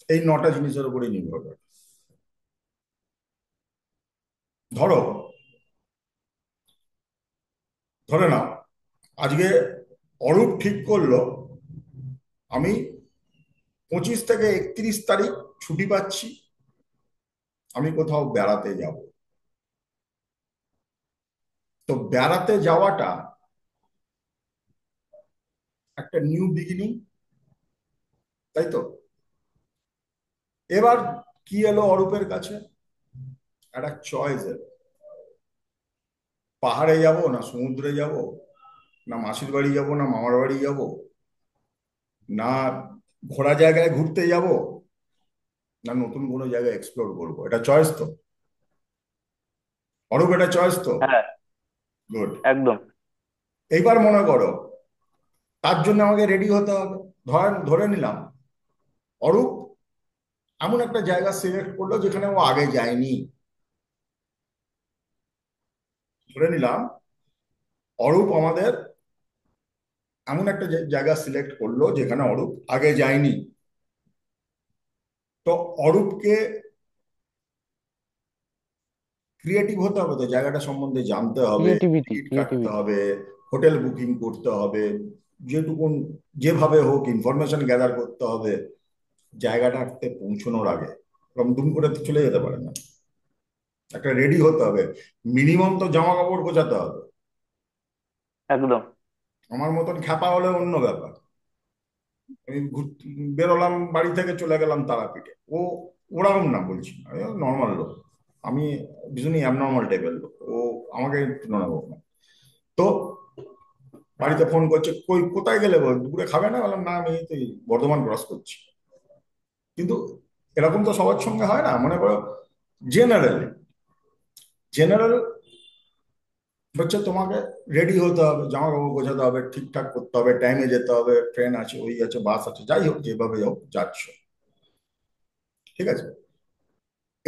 এই 9টা জিনিসের উপরেই নির্ভর করে। ধরো, ধরে নাও আজকে অরূপ ঠিক করলো আমি 25 থেকে 31 তারিখ ছুটি পাচ্ছি, আমি কোথাও বেড়াতে যাব। তো বেড়াতে যাওয়াটা একটা নিউ বিগিনিং, তাই তো? এবার কি এলো অরূপের কাছে? একটা চয়েস এলো, পাহাড়ে যাব না সমুদ্রে যাব, না মাসির বাড়ি যাব না মামার বাড়ি যাব, না ঘোরা জায়গায় ঘুরতে যাব, না নতুন কোনো জায়গায় এক্সপ্লোর করবো। এটা চয়েস তো অরূপ, এটা চয়েস তো। হ্যাঁ, গুড। একদম। এইবার মনে করো তার জন্য আমাকে রেডি হতে হবে। ধরে নিলাম অরূপ এমন একটা জায়গা সিলেক্ট করলো যেখানে ও আগে যায়নি। ধরে নিলাম অরূপ আমাদের এমন একটা জায়গা সিলেক্ট করলো যেখানে অরূপ আগে যায়নি। তো অরূপকে ক্রিয়েটিভ হতে হবে, তো জায়গাটা সম্বন্ধে জানতে হবে, ক্রিয়েটিভিটি টিকিট কাটতে ক্রিয়েটিভিটি হবে, হোটেল বুকিং করতে হবে, যেটুকুন যেভাবে হোক ইনফরমেশন গ্যাদার করতে হবে জায়গাটাতে পৌঁছানোর আগে। এরকম দুম করে তো চলে যেতে পারে না, একটা রেডি হতে হবে। মিনিমাম তো জামা কাপড় গোছাতে হবে। একদম। আমার মতন খ্যাপা হলে অন্য ব্যাপার, আমি বেরোলাম বাড়ি থেকে চলে গেলাম তারাপীঠে, ওরকম না বলছি, আমি নর্মাল লোক, আমি ভীষণই অ্যাবনর্মাল টাইপের লোক, আমাকে তুলনা হোক না। তো বাড়িতে ফোন করছে, কই কোথায় গেলে বল, দুপুরে খাবে না? বললাম না, আমি তো এই বর্ধমান ক্রস করছি। কিন্তু এরকম তো সবার সঙ্গে হয় না। মনে করো জেনারেলি জেনারেল হচ্ছে তোমাকে রেডি হতে হবে, জামা কাপড় গোছাতে হবে, ঠিকঠাক করতে হবে, টাইমে যেতে হবে, ট্রেন আছে, ওই আছে, বাস আছে, যাই হোক যেভাবে হোক যাচ্ছ, ঠিক আছে।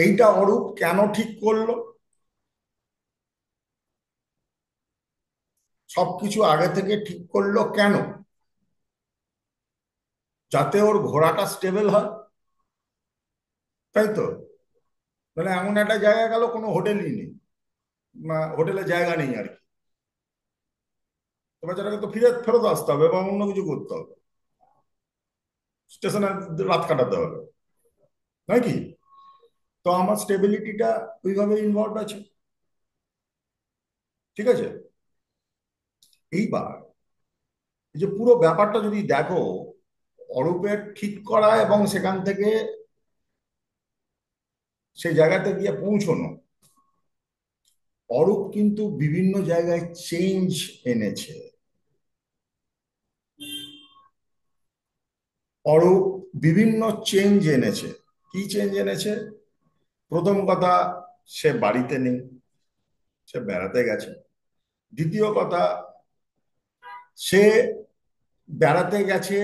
এইটা অরূপ কেন ঠিক করলো? সবকিছু আগে থেকে ঠিক করলো কেন? যাতে ওর ঘোড়াটা স্টেবল হয়, তাই তো? মানে এমন একটা জায়গায় গেল কোনো হোটেলই নেই, হোটেলে জায়গা নেই আর কি, তো বেচারাকে তো ফেরত আসতে হবে বা অন্য কিছু করতে হবে, স্টেশনে রাত কাটাতে হবে নাকি? তো আমার স্টেবিলিটিটা ওইভাবে ইনভলভ আছে, ঠিক আছে। এইবার এই যে পুরো ব্যাপারটা যদি দেখো, অরূপের ঠিক করা এবং সেখান থেকে সেই জায়গাতে গিয়ে পৌঁছনো, অরূপ কিন্তু বিভিন্ন জায়গায় চেঞ্জ এনেছে। অরূপ বিভিন্ন চেঞ্জ এনেছে। কি চেঞ্জ এনেছে? প্রথম কথা, সে বাড়িতে নেই, সে বেড়াতে গেছে। দ্বিতীয় কথা, সে বেড়াতে গেছে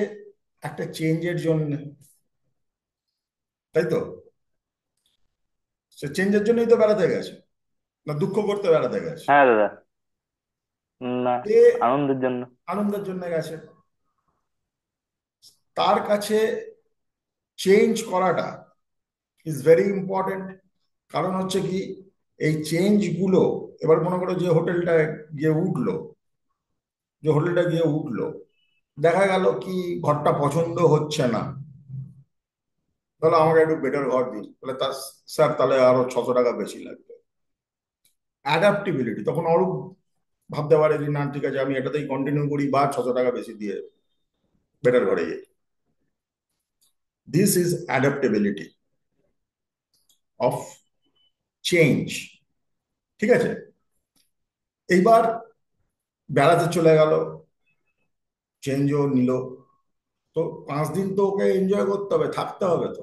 একটা চেঞ্জের জন্য, তাই তো? সে চেঞ্জের জন্যই তো বেড়াতে গেছে, না দুঃখ করতে বেড়াতে গেছে? হ্যাঁ দাদা। না, এ আনন্দের জন্য। আনন্দের জন্য গেছে। তার কাছে চেঞ্জ করাটা ইজ ভেরি ইম্পর্টেন্ট। কারণ হচ্ছে কি, এই চেঞ্জ গুলো, এবার মনে করো যে হোটেলটা গিয়ে উঠলো, দেখা গেল কি ঘরটা পছন্দ হচ্ছে না, তাহলে আমাকে একটু বেটার ঘর দিন, তাহলে তার স্যার তাহলে আরো 600 টাকা বেশি লাগবে। অ্যাডাপ্টিবিলিটি, তখন অরূপ ভাবতে পারে যে না ঠিক আছে, আমি এটাতেই কন্টিনিউ করি বা 600 টাকা বেশি দিয়ে বেটার ঘরে যাই। This is adaptability of change, ঠিক আছে। এইবার বেড়াতে চলে গেল, চেঞ্জও নিল, তো 5 দিন তো ওকে এনজয় করতে হবে, থাকতে হবে তো,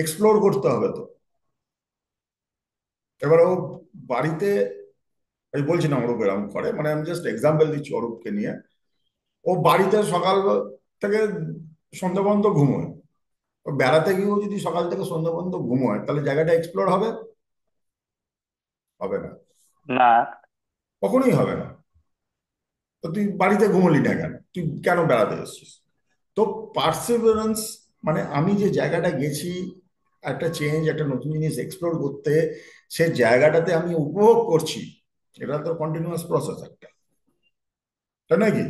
এক্সপ্লোর করতে হবে তো। এবার ও বাড়িতে, আমি বলছি না অরূপ এরকম করে, মানে আমি জাস্ট এক্সাম্পল দিচ্ছি অরূপকে নিয়ে। ও বাড়িতে সকাল থেকে সন্ধ্যা পর্যন্ত ঘুমোয়, ও বেড়াতে গিয়েও যদি সকাল থেকে সন্ধ্যা পর্যন্ত ঘুমোয়, তাহলে জায়গাটা এক্সপ্লোর হবে? হবে না, না। কখনোই হবে না। তো তুই বাড়িতে ঘুমোলি না কেন, তুই কেন বেড়াতে এসেছিস? তো পার্সিভারেন্স মানে আমি যে জায়গাটা গেছি একটা চেঞ্জ, একটা নতুন জিনিস এক্সপ্লোর করতে, সে জায়গাটাতে আমি উপভোগ করছি, এটা তো কন্টিনিউয়াস প্রসেস একটা, তাই নাকি?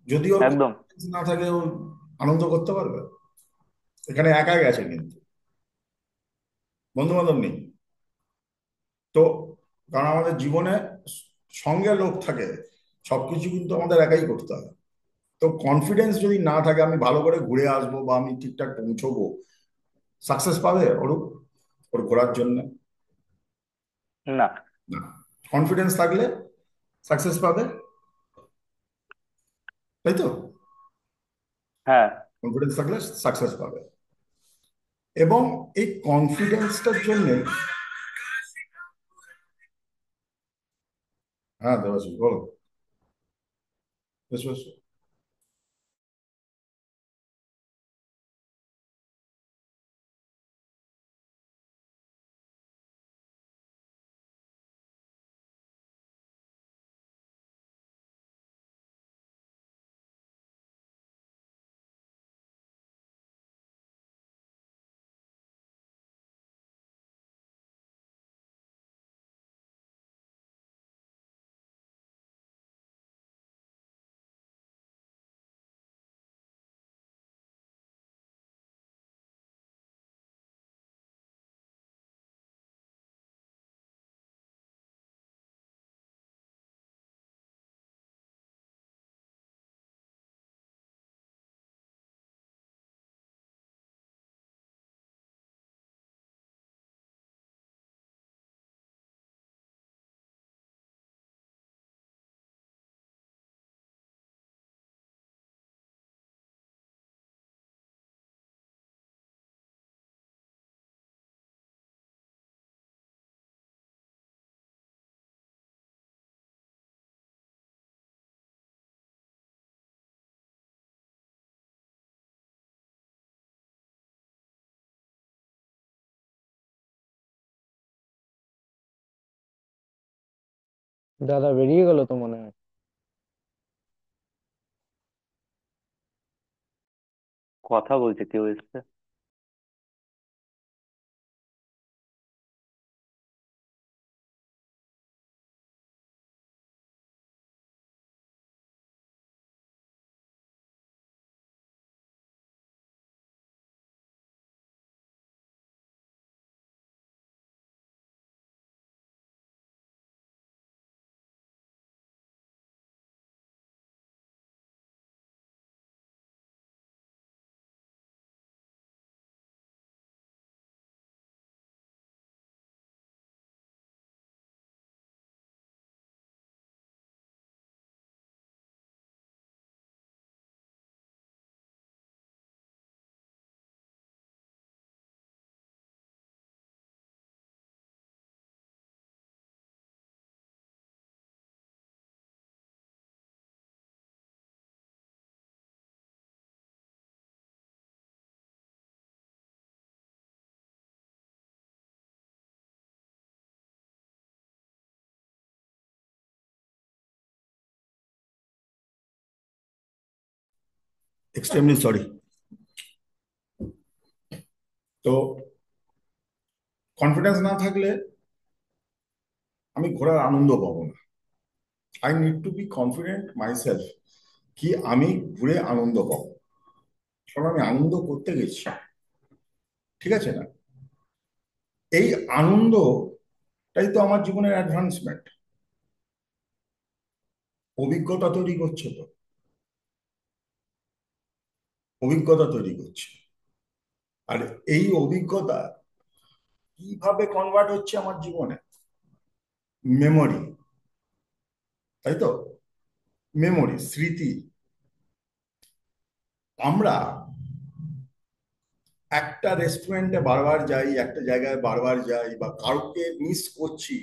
যদিও একদম। না থাকে ও আনন্দ করতে পারবে? এখানে একা গেছে কিন্তু, বন্ধু বান্ধব নেই তো। কারণ আমাদের জীবনে সঙ্গে লোক থাকে, সবকিছু কিন্তু আমাদের একাই করতে হয়। তো কনফিডেন্স যদি না থাকে আমি ভালো করে ঘুরে আসবো বা আমি ঠিকঠাক পৌঁছবো, সাকসেস পাবে অরূপ ওর ঘোরার জন্য? না। না। কনফিডেন্স থাকলে সাকসেস পাবে, তাই তো? হ্যাঁ। কনফিডেন্স থাকলে সাকসেস পাবে। এবং এই কনফিডেন্সটার জন্য, হ্যাঁ দেবাশিস বলো। এসো এসো। দাদা বেরিয়ে গেল তো মনে হয়। কথা বলছে, কেউ এসছে। Extremely sorry. তো কনফিডেন্স না থাকলে আমি ঘোরার আনন্দ পাবো না। I need to be confident myself, কি আমি ঘুরে আনন্দ পাবো, কারণ আমি আনন্দ করতে গেছি, ঠিক আছে না? এই আনন্দটাই তো আমার জীবনের অ্যাডভান্সমেন্ট, অভিজ্ঞতা তৈরি করছে তো, অভিজ্ঞতা তৈরি করছে। আর এই অভিজ্ঞতা কিভাবে কনভার্ট হচ্ছে আমার জীবনে? মেমোরি, তাই তো? মেমোরি, স্মৃতি। আমরা একটা রেস্টুরেন্টে বারবার যাই, একটা জায়গায় বারবার যাই, বা কাউকে মিস করছি,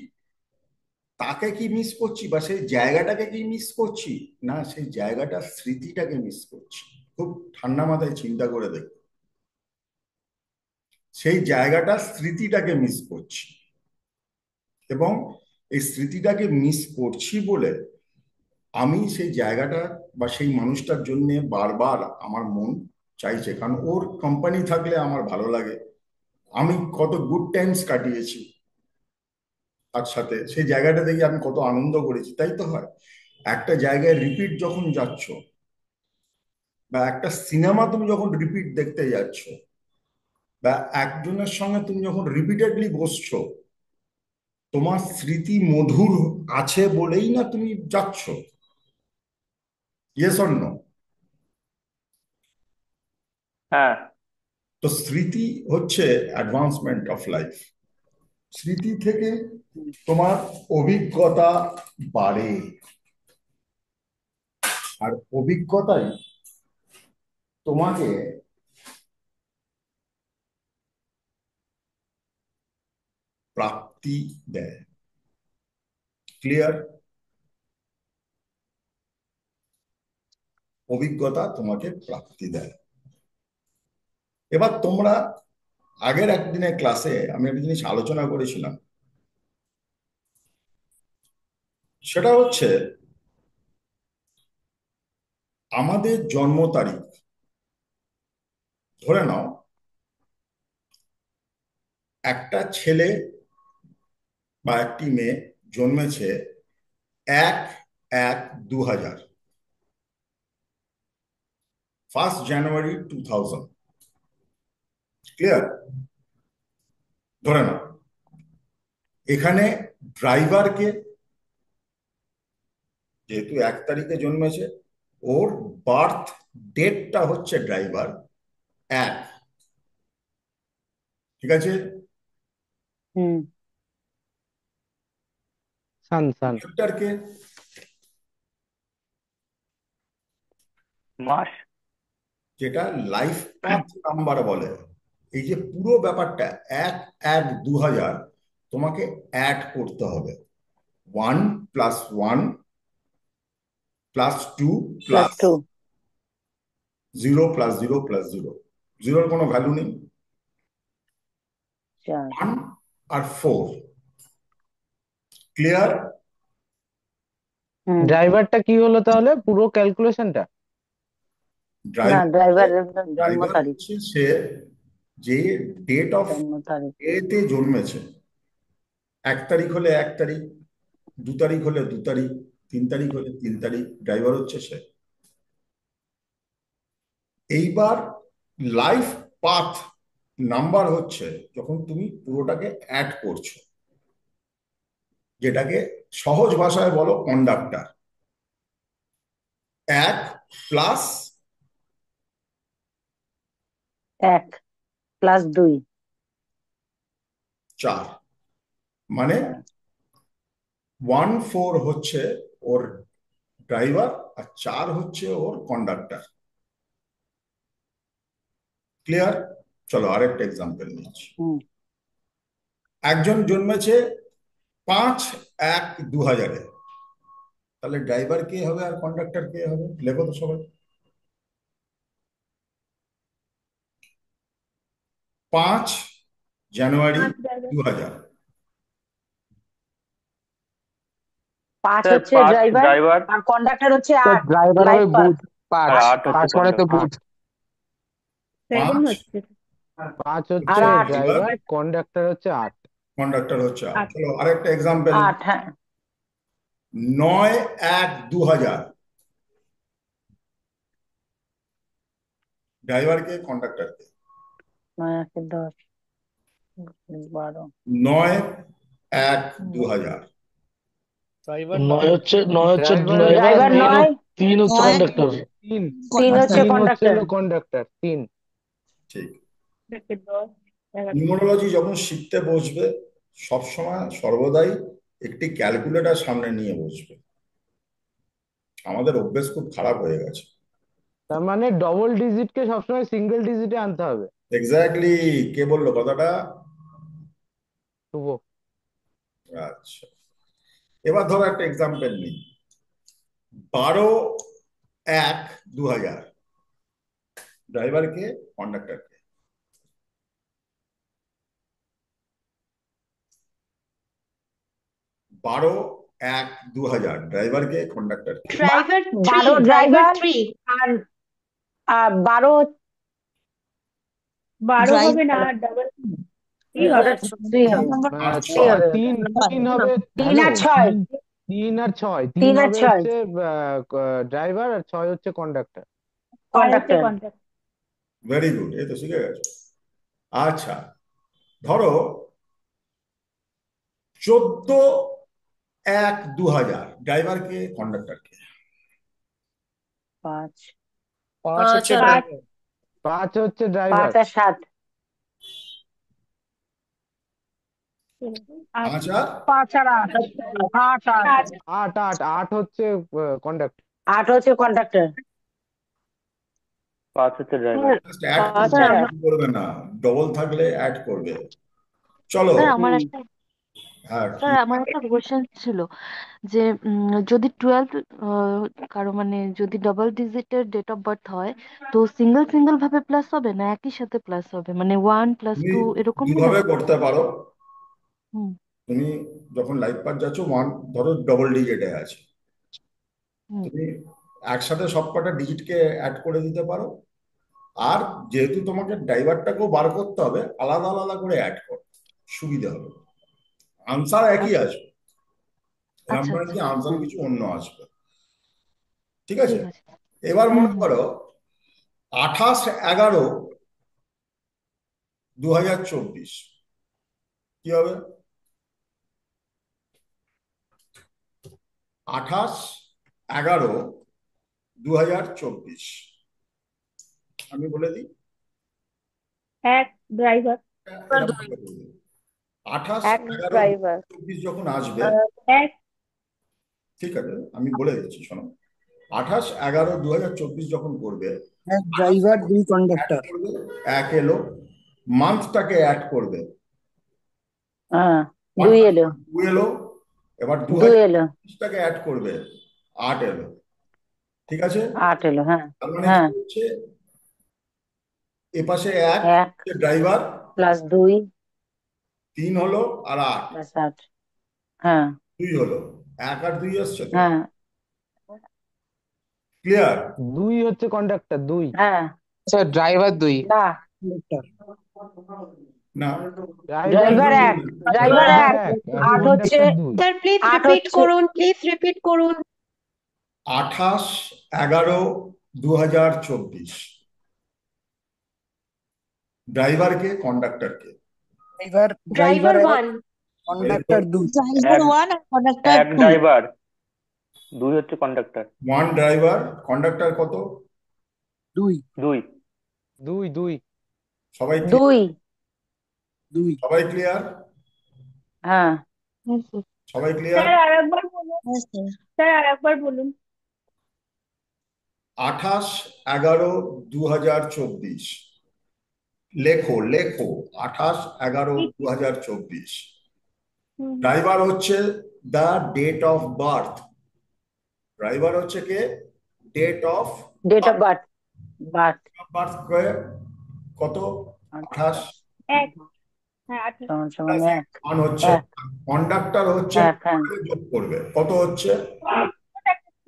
তাকে কি মিস করছি বা সেই জায়গাটাকে কি মিস করছি? না, সেই জায়গাটার স্মৃতিটাকে মিস করছি। খুব ঠান্ডা মাথায় চিন্তা করে দেখো, সেই জায়গাটার স্মৃতিটাকে মিস করছি। এবং এই স্মৃতিটাকে মিস করছি বলে আমি সেই জায়গাটা বা সেই মানুষটার জন্য বারবার আমার মন চাইছে, কারণ ওর কোম্পানি থাকলে আমার ভালো লাগে। আমি কত গুড টাইমস কাটিয়েছি তার সাথে, সেই জায়গাটা দেখে আমি কত আনন্দ করেছি, তাই তো হয়। একটা জায়গায় রিপিট যখন যাচ্ছ, বা একটা সিনেমা তুমি যখন রিপিট দেখতে যাচ্ছ, বা একজনের সঙ্গে তুমি যখন রিপিটেডলি বসছো, তোমার স্মৃতি মধুর আছে বলেই না তুমি যাচ্ছ। Yes or no? হ্যাঁ। তো স্মৃতি হচ্ছে অ্যাডভান্সমেন্ট অফ লাইফ। স্মৃতি থেকে তোমার অভিজ্ঞতা বাড়ে, আর অভিজ্ঞতাই তোমাকে প্রাপ্তি দেয়। ক্লিয়ার? অভিজ্ঞতা তোমাকে প্রাপ্তি দেয়। এবার তোমরা আগের একদিনের ক্লাসে আমি একটা জিনিস আলোচনা করেছিলাম, সেটা হচ্ছে আমাদের জন্ম তারিখ। ধরে নাও একটা ছেলে বা একটি মেয়ে জন্মেছে 1/1/2000, 1 জানুয়ারি 2000। ক্লিয়ার? ধরে নাও এখানে ড্রাইভারকে, যেহেতু 1 তারিখে জন্মেছে, ওর বার্থ ডেটটা হচ্ছে ড্রাইভার 1। ঠিক আছে? হুম। সান সান কন্ডাক্টরকে মাস। যেটা লাইফ পাথ নাম্বার বলে। এই যে পুরো ব্যাপারটা 1/1/2000 তোমাকে অ্যাড করতে হবে। 1+1+2 প্লাস প্লাস টু। 0+0+0। জিরোর কোনো ভ্যালু নেই। 4। 1 আর 4। ক্লিয়ার? হুম। ড্রাইভারটা কি হলো তাহলে পুরো ক্যালকুলেশনটা? না, ড্রাইভার ড্রাইভারের জন্ম ড্রাইভার তারিখ। হচ্ছে সে যে ডেট অফ জন্ম তারিখ। এতে জন্মেছে। 1 তারিখ হলে 1 তারিখ, 2 তারিখ হলে 2 তারিখ, 3 তারিখ হলে 3 তারিখ, ড্রাইভার হচ্ছে সে। এইবার লাইফ পাথ নাম্বার হচ্ছে যখন তুমি পুরোটাকে অ্যাড করছো, যেটাকে সহজ ভাষায় বলো কন্ডাক্টর। 1 plus 1 plus 2। 4, মানে 1 4 হচ্ছে ওর ড্রাইভার, আর 4 হচ্ছে ওর কন্ডাক্টর। ক্লিয়ার? চলো আরেকটা এক্সাম্পল নিচ্ছি। হুম। একজন জন্মেছে 5/1/2000-এ, তাহলে ড্রাইভার কে হবে আর কন্ডাক্টর কে হবে? লেখো তো সবাই। 5 জানুয়ারি 2000। 5 স্যার হচ্ছে 5 ড্রাইভার, ড্রাইভার আর কন্ডাক্টর হচ্ছে তো 8। ড্রাইভার লাইফ হবে পাথ। বুধ, পাঁচ। আর 8 হচ্ছে 5 মানে তো কন্ডাক্টর। বুধ। 5 5 আর হচ্ছে 8। ড্রাইভার, ড্রাইভার, কন্ডাক্টর হচ্ছে 8। কন্ডাক্টর হচ্ছে 8। চলো আরেকটা এক্সাম্পল। 8, হ্যাঁ। 9/1/2000, ড্রাইভার কে কন্ডাক্টর কে? 9 একে 10, 12। 9/1/2000। নয় হচ্ছে ড্রাইভার হচ্ছে ড্রাইভার, ড্রাইভার 9, 9, 3 হচ্ছে 9 কন্ডাক্টর। 3। 3 হচ্ছে 3 হচ্ছে কন্ডাক্টর। হলো কন্ডাক্টর, 3। ঠিক। নিউমোরোলজি যখন শিখতে বসবে, সবসময় সর্বদাই একটি ক্যালকুলেটর সামনে নিয়ে বসবে। আমাদের অভ্যেস খুব খারাপ হয়ে গেছে। তার মানে ডবল ডিজিটকে সবসময় সিঙ্গেল ডিজিটে আনতে হবে। এক্স্যাক্টলি। কে বললো কথাটা? শুভ। আচ্ছা, এবার ধরো একটা এক্সাম্পল নিই। 12/1/2000, ড্রাইভার কে কন্ডাক্টর কে? 12/1/2000 ড্রাইভারকে কন্ডাক্টরকে। Driver 12 3, driver driver 3. আর 12 হবে না, ডাবল থ্রি হবে। ওটা 3 হবে। আর আহ, 3 হবে। তিন তিন হবে। 3 আর হ্যালো, 6 তিন আর 6, 3 তিন আর হবে 6 হচ্ছে ড্রাইভার, আর 6 হচ্ছে কন্ডাক্টর। আর হচ্ছে কন্ডাক্টর। কন্ট্যাক্ট। ভেরি গুড, এই তো শিখে গেছো। আচ্ছা, ধরো 14/1/2000 ড্রাইভারকে কন্ডাক্টরকে। 5 5 হচ্ছে পাঁচ ড্রাইভার। 5 হচ্ছে ড্রাইভার। 5 আর 7 আট, 5 আর 5 আর 8, 8 8 আট, 8 হচ্ছে কন্ডাক্টর। 8 হচ্ছে কন্ডাক্টর। 5 হচ্ছে ড্রাইভার। জাস্ট অ্যাড 5 করবে, আর add করবে না, ডবল থাকলে অ্যাড করবে। চলো। স্যার আমার হুম। একটা হ্যাঁ, স্যার আমার একটা কোশ্চেন ছিল যে যদি 12 কারো মানে যদি ডাবল ডিজিটের ডেট অফ বার্থ হয়, তো সিঙ্গেল সিঙ্গেল ভাবে প্লাস হবে না একই সাথে প্লাস হবে, মানে 1 + তুমি 2 এরকমই দুভাবে নাকি? করতে পারো। হুম তুমি যখন লাইফ পাথ যাচ্ছ, ধরো ডবল ডিজিটে আছে, হুম তুমি একসাথে সবকটা ডিজিটকে অ্যাড করে দিতে পারো। আর যেহেতু তোমাকে ড্রাইভারটাকেও বার করতে হবে, আলাদা আলাদা করে অ্যাড করো, সুবিধা হবে। আনসার একই আচ্ছা আসবে, এরকম আচ্ছা নয় আচ্ছা যে আনসার হুম। কিছু অন্য আসবে। ঠিক আছে, ঠিক আছে। এবার হুম মনে হুম করো 28/11/2024 কি হবে? 28/11/2024 আমি বলে দিই। এক ড্রাইভার, এটা মনে করে দিই। আঠাশ এক এগারো ড্রাইভার। 24 যখন আসবে, এক ঠিক আছে আমি বলে দিচ্ছি শোনো। 28/11/2024 যখন করবে, এক ড্রাইভার 2 অ্যাড কন্ডাক্টর। করবে, এক এলো। মান্থটাকে অ্যাড করবে, হ্যাঁ 1 2 + এলো। 2 এলো। এবার 2 এলো। 2025টাকে অ্যাড করবে, 8 এলো। ঠিক আছে, 8 এলো। হ্যাঁ তার মানে কি হ্যাঁ। হচ্ছে, এ পাশে 1 1 ড্রাইভার, + 2 3 হলো, আর 8 + 8। হ্যাঁ 2 হলো। 1 আর 2 আসছে তো, হ্যাঁ ক্লিয়ার? 2 হচ্ছে কন্ডাক্টর, 2। হ্যাঁ। Sir driver 2। না, কন্ডাক্টর। না, ড্রাইভার দুই 1 না। ড্রাইভার ড্রাইভার 1 1 আর 8 হচ্ছে কন্ডাক্টর 2। Sir, please 8 repeat হচ্ছে করুন, please repeat করুন. 28/11/2024 ড্রাইভারকে কন্ডাক্টরকে। Driver Driver driver 1. Conductor 2। Driver এক 1 আর কন্ডাক্টর এক 2। ড্রাইভার, 2 হচ্ছে কন্ডাক্টর। 1 ড্রাইভার, কন্ডাক্টর কত? 2 2 2 2। সবাই 2। সবাই ক্লিয়ার? হ্যাঁ সবাই ক্লিয়ার? স্যার আরেকবার বলুন, স্যার আরেকবার বলুন। 28/11/2024 লেখো লেখো, 28/11/2024। হুম, ড্রাইভার হচ্ছে the date of birth. Driver হচ্ছে কে? Date of date of birth. Birth birth কত? 28 এক, হ্যাঁ 28। সমান 1 1 হচ্ছে। 1 কন্ডাক্টর হচ্ছে 1। হ্যাঁ যোগ করবে, কত হচ্ছে?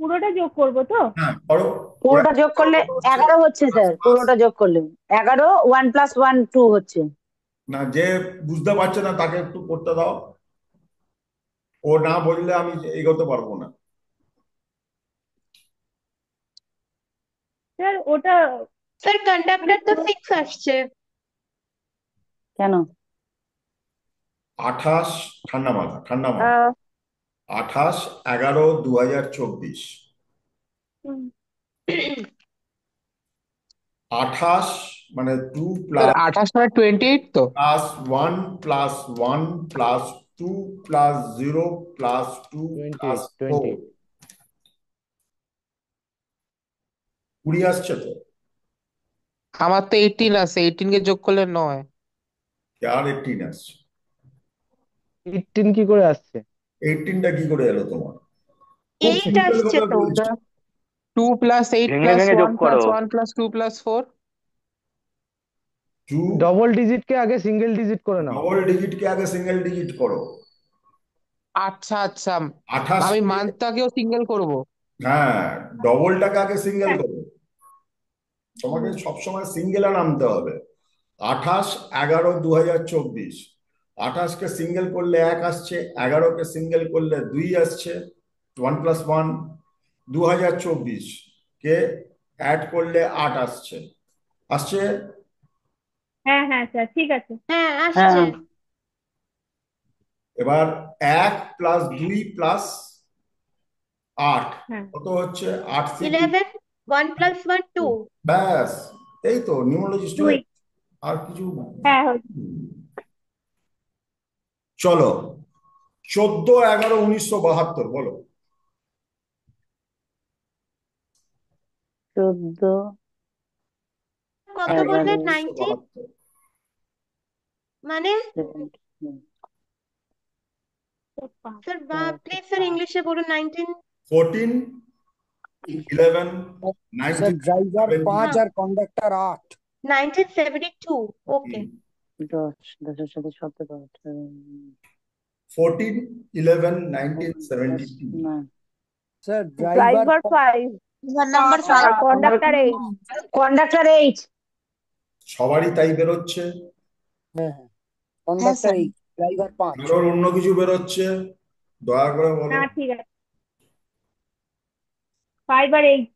পুরোটা যোগ করবো তো? হ্যাঁ করো। পুরোটা যোগ করলে 11 হচ্ছে স্যার। পুরোটা যোগ করলে 11 1 + 1 2 হচ্ছে। না, যে বুঝতে পারছে না তাকে একটু করতে দাও, ও না বললে আমি এগোতে পারবো না। স্যার ওটা Sir, conductor তো 6 আসছে. কেন? 28, ঠান্ডা মাথা ঠান্ডা মাথা, 28/11/2024। হুম, 28 মানে 2 স্যার প্লাস 28 মানে 28 তো। 1 + 1 + 2 + 0 + 2 28 + 4 28। 20 আসছে তো? আমার তো 18 আছে, 18 কে যোগ করলে 9। আর 18 আসছে। 18 কি করে আসছে? 18টা কি করে এলো তোমার? খুব 8 সিম্পল আসছে ভাবে তো. বলছি। 2 + 8 ভেঙে ভেঙে + যোগ 1 করো। + 1 + 2 + 4। 2 ডবল ডিজিটকে আগে সিঙ্গেল ডিজিট করে নাও। ডবল ডিজিটকে আগে সিঙ্গেল ডিজিট করো। আচ্ছা আচ্ছা, আঠাশ আমি মানটাকেও সিঙ্গেল করব। হ্যাঁ, ডবলটাকে আগে সিঙ্গেল হ্যাঁ, করো। তোমাকে হুম, সবসময় সিঙ্গেলে নামতে হবে। 28/11/2024, 28কে সিঙ্গেল করলে 1 আসছে, 11কে সিঙ্গেল করলে 2 আসছে, 1+1। 2024 কে অ্যাড করলে 8 আসছে, আসছে। হ্যাঁ হ্যাঁ স্যার, ঠিক আছে। হ্যাঁ আসছে। হ্যাঁ এবার 1+2+8 হ্যাঁ, কত হচ্ছে? 8 থেকে 11, 1 + 1 2। ব্যাস, এই তো নিউমোলজিস্ট 2। হয়ে আর কিছু। হ্যাঁ হয়েছে। চলো, 14/11/1972 বলো। 14 কত বললে? 19 1972। মানে 17 স্যার প্লিজ স্যার ইংলিশে বলুন। 19 14/11/1972। सर ड्राइवर 5 হ্যাঁ और कंडक्टर 8। 1972। ওকে। 10 10 সাথে 17 14/11/1972। 9 सर ड्राइवर ড্রাইভার 5 নাম্বার আর 5। কন্ডাক্টর 8। কন্ডাক্টর 8। সবারই তাই বেরোচ্ছে। है হ্যাঁ कंडक्टर স্যার 8 ड्राइवर 5। কারোর অন্য কিছু বেরোচ্ছে? দয়া করে বলো। না ঠিক আছে, 5 আর 8।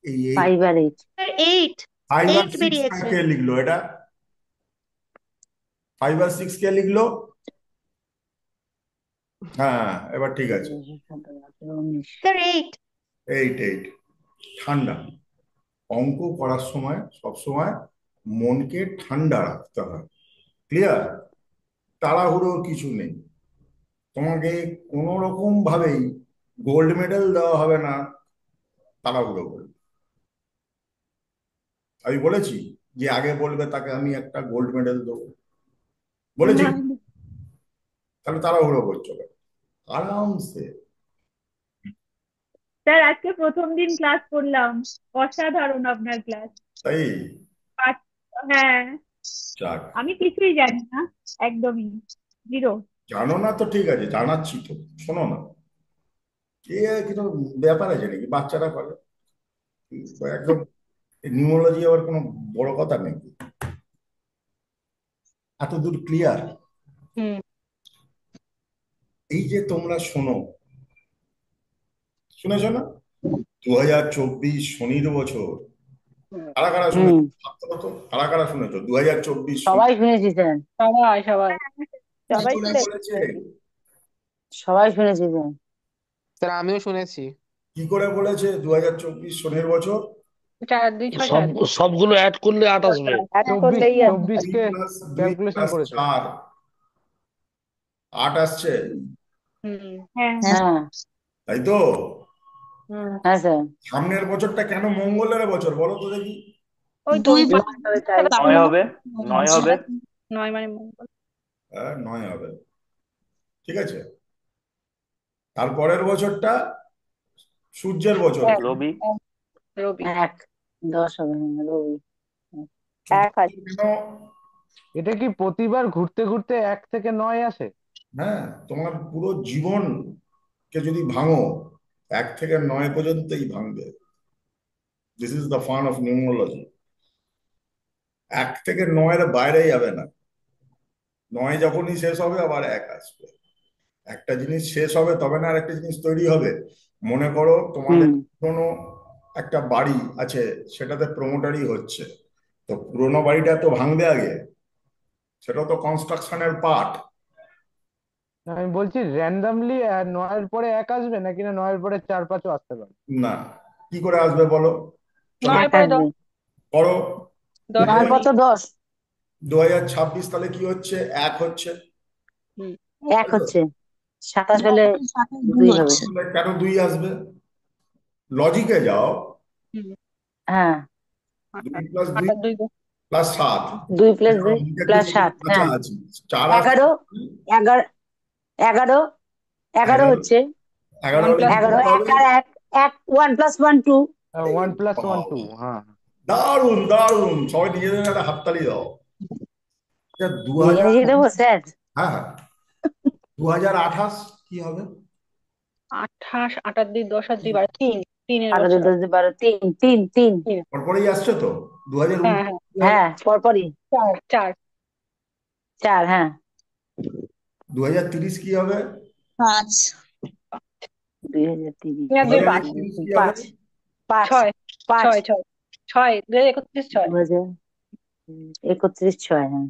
এই 5 আর 8 স্যার 8 5 আর 8 6 বেরিয়েছে। কে লিখলো এটা? 5 আর 6 কে লিখলো? হ্যাঁ, এবার ঠিক আছে। 19 স্যার 8। 8। ঠান্ডা। অঙ্ক করার সময় সবসময় মনকে ঠান্ডা রাখতে হয়। ক্লিয়ার? তাড়াহুড়োর কিছু নেই। তোমাকে কোনো রকম ভাবেই গোল্ড মেডেল দেওয়া হবে না তাড়াহুড়ো করে। আমি বলেছি যে আগে বলবে তাকে আমি একটা গোল্ড মেডেল দেবো, বলেছি? না তাহলে তাড়াহুড়ো করছো কেন? আরামসে। স্যার, আজকে প্রথম দিন ক্লাস করলাম, অসাধারণ আপনার ক্লাস। তাই? হ্যাঁ, যাক, আমি কিছুই জানি না, একদমই জিরো। জানো না তো ঠিক আছে, জানাচ্ছি তো, শোনো না। এ কিন্তু ব্যাপার আছে নাকি বাচ্চারা করে? একদম নিউমোলজি আবার কোনো বড় কথা নেই। এত দূর ক্লিয়ার? হুম। এই যে তোমরা শুনেছো না 2024 শনির বছর? কারা কারা শুনেছো? কারা কারা শুনেছো 2024 সবাই শুনেছি স্যার। সবাই সবাই কি সবাই করে শুনেছি। বলেছে? সবাই শুনেছি স্যার। স্যার আমিও শুনেছি। কি করে বলেছে 2024 শনির বছর? 4 2 6 সব 7। সবগুলো অ্যাড করলে 8 আসবে। এক 24 করলেই আছে। 24 2 কে প্লাস 2 ক্যালকুলেশন প্লাস করেছে। 4 8 আসছে, হুম। হ্যাঁ হ্যাঁ তাই তো? হ্যাঁ স্যার। সামনের বছরটা কেন মঙ্গলের বছর বলো তো দেখি? ওই তো 2 ওই যোগ করে তাই। 9 হবে, 9 হবে। 9 মানে মঙ্গল। 9 হবে, ঠিক আছে। তারপরের বছরটা সূর্যের বছর। এক রবি। রবি। 1 10 হবে রবি। এক আছে। কেন? এটা কি প্রতিবার ঘুরতে ঘুরতে 1 থেকে 9 আসে? হ্যাঁ, তোমার পুরো জীবনকে যদি ভাঙো 1 থেকে 9 পর্যন্তই ভাঙবে। This is the fun of নিউমোলজি। 1 থেকে 9 এর বাইরে যাবে না। 9 যখনই শেষ হবে আবার 1 আসবে। একটা জিনিস শেষ হবে তবে না আরেকটা জিনিস তৈরি হবে। মনে করো তোমাদের কোনো একটা বাড়ি আছে, সেটাতে প্রমোটারি হচ্ছে, তো পুরোনো বাড়িটা তো ভাঙবে আগে, সেটা তো কনস্ট্রাকশনের পার্ট। আমি বলছি র্যান্ডামলি 9 এর পরে 1 আসবে নাকি না 9 এর পরে 4 5ও আসতে পারে? না, কি করে আসবে বলো? 9 পরে 10 করো। 10 9 কত 10? 2026 তাহলে কি হচ্ছে? 1 হচ্ছে। 1 হচ্ছে। 27 হলে 2 হবে। তাহলে কেন 2 আসবে? লজিকে যাও। হ্যাঁ 2 প্লাস 2 8 2 প্লাস 7। 2 plus 2 plus 7। হ্যাঁ 11 11 11 11 হচ্ছে। 11 হলে 11 1 আর 1 1 1 + 1 2। 1 + 1 2। হ্যাঁ দারুণ দারুণ, সবাই নিজেদের একটা হাততালি দাও। নিজে নিজে দেবো স্যার? হ্যাঁ হ্যাঁ, 2028 কি হবে? 28, 8 আর 2, 10 আর 2, 12, 3, 3-এর 8 বছর। 2 10 12 3 3 3 3। পরপরই আসছে তো? 2019 হ্যাঁ, হ্যাঁ, কি হবে? হ্যাঁ পরপরই 4, 4। 4 হ্যাঁ 2030 কি হবে? 5 2030 3 আর 2, 5, 2031 কি হবে? 5 5 6, 5 6, 6, 6, 2031, 6। 2031 6 হ্যাঁ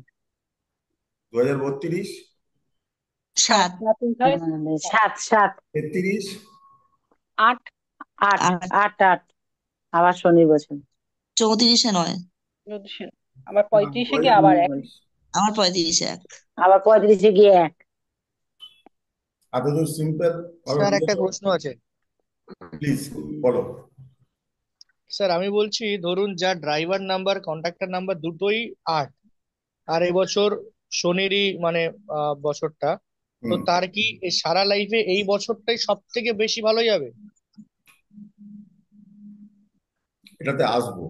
2032 7 3, 6, 7 7 33 8। 8 8 8 আবার শনি বছর 34-এ নয়, আবার 35-এ গিয়ে আবার 1। আমার 35-এ 1। আবার 35 গিয়ে 1 এতদূর সিম্পল ভাবে স্যার একটা বুঝেছো? প্রশ্ন আছে। প্লিজ বলো। স্যার আমি বলছি ধরুন যার ড্রাইভার নাম্বার কন্ট্রাক্টর নাম্বার দুটোই 8, আর এবছর শনিরই মানে বছরটা, তো হুম, তার কি এই সারা লাইফে এই বছরটাই সব থেকে বেশি ভালো যাবে? এটাতে আসবো,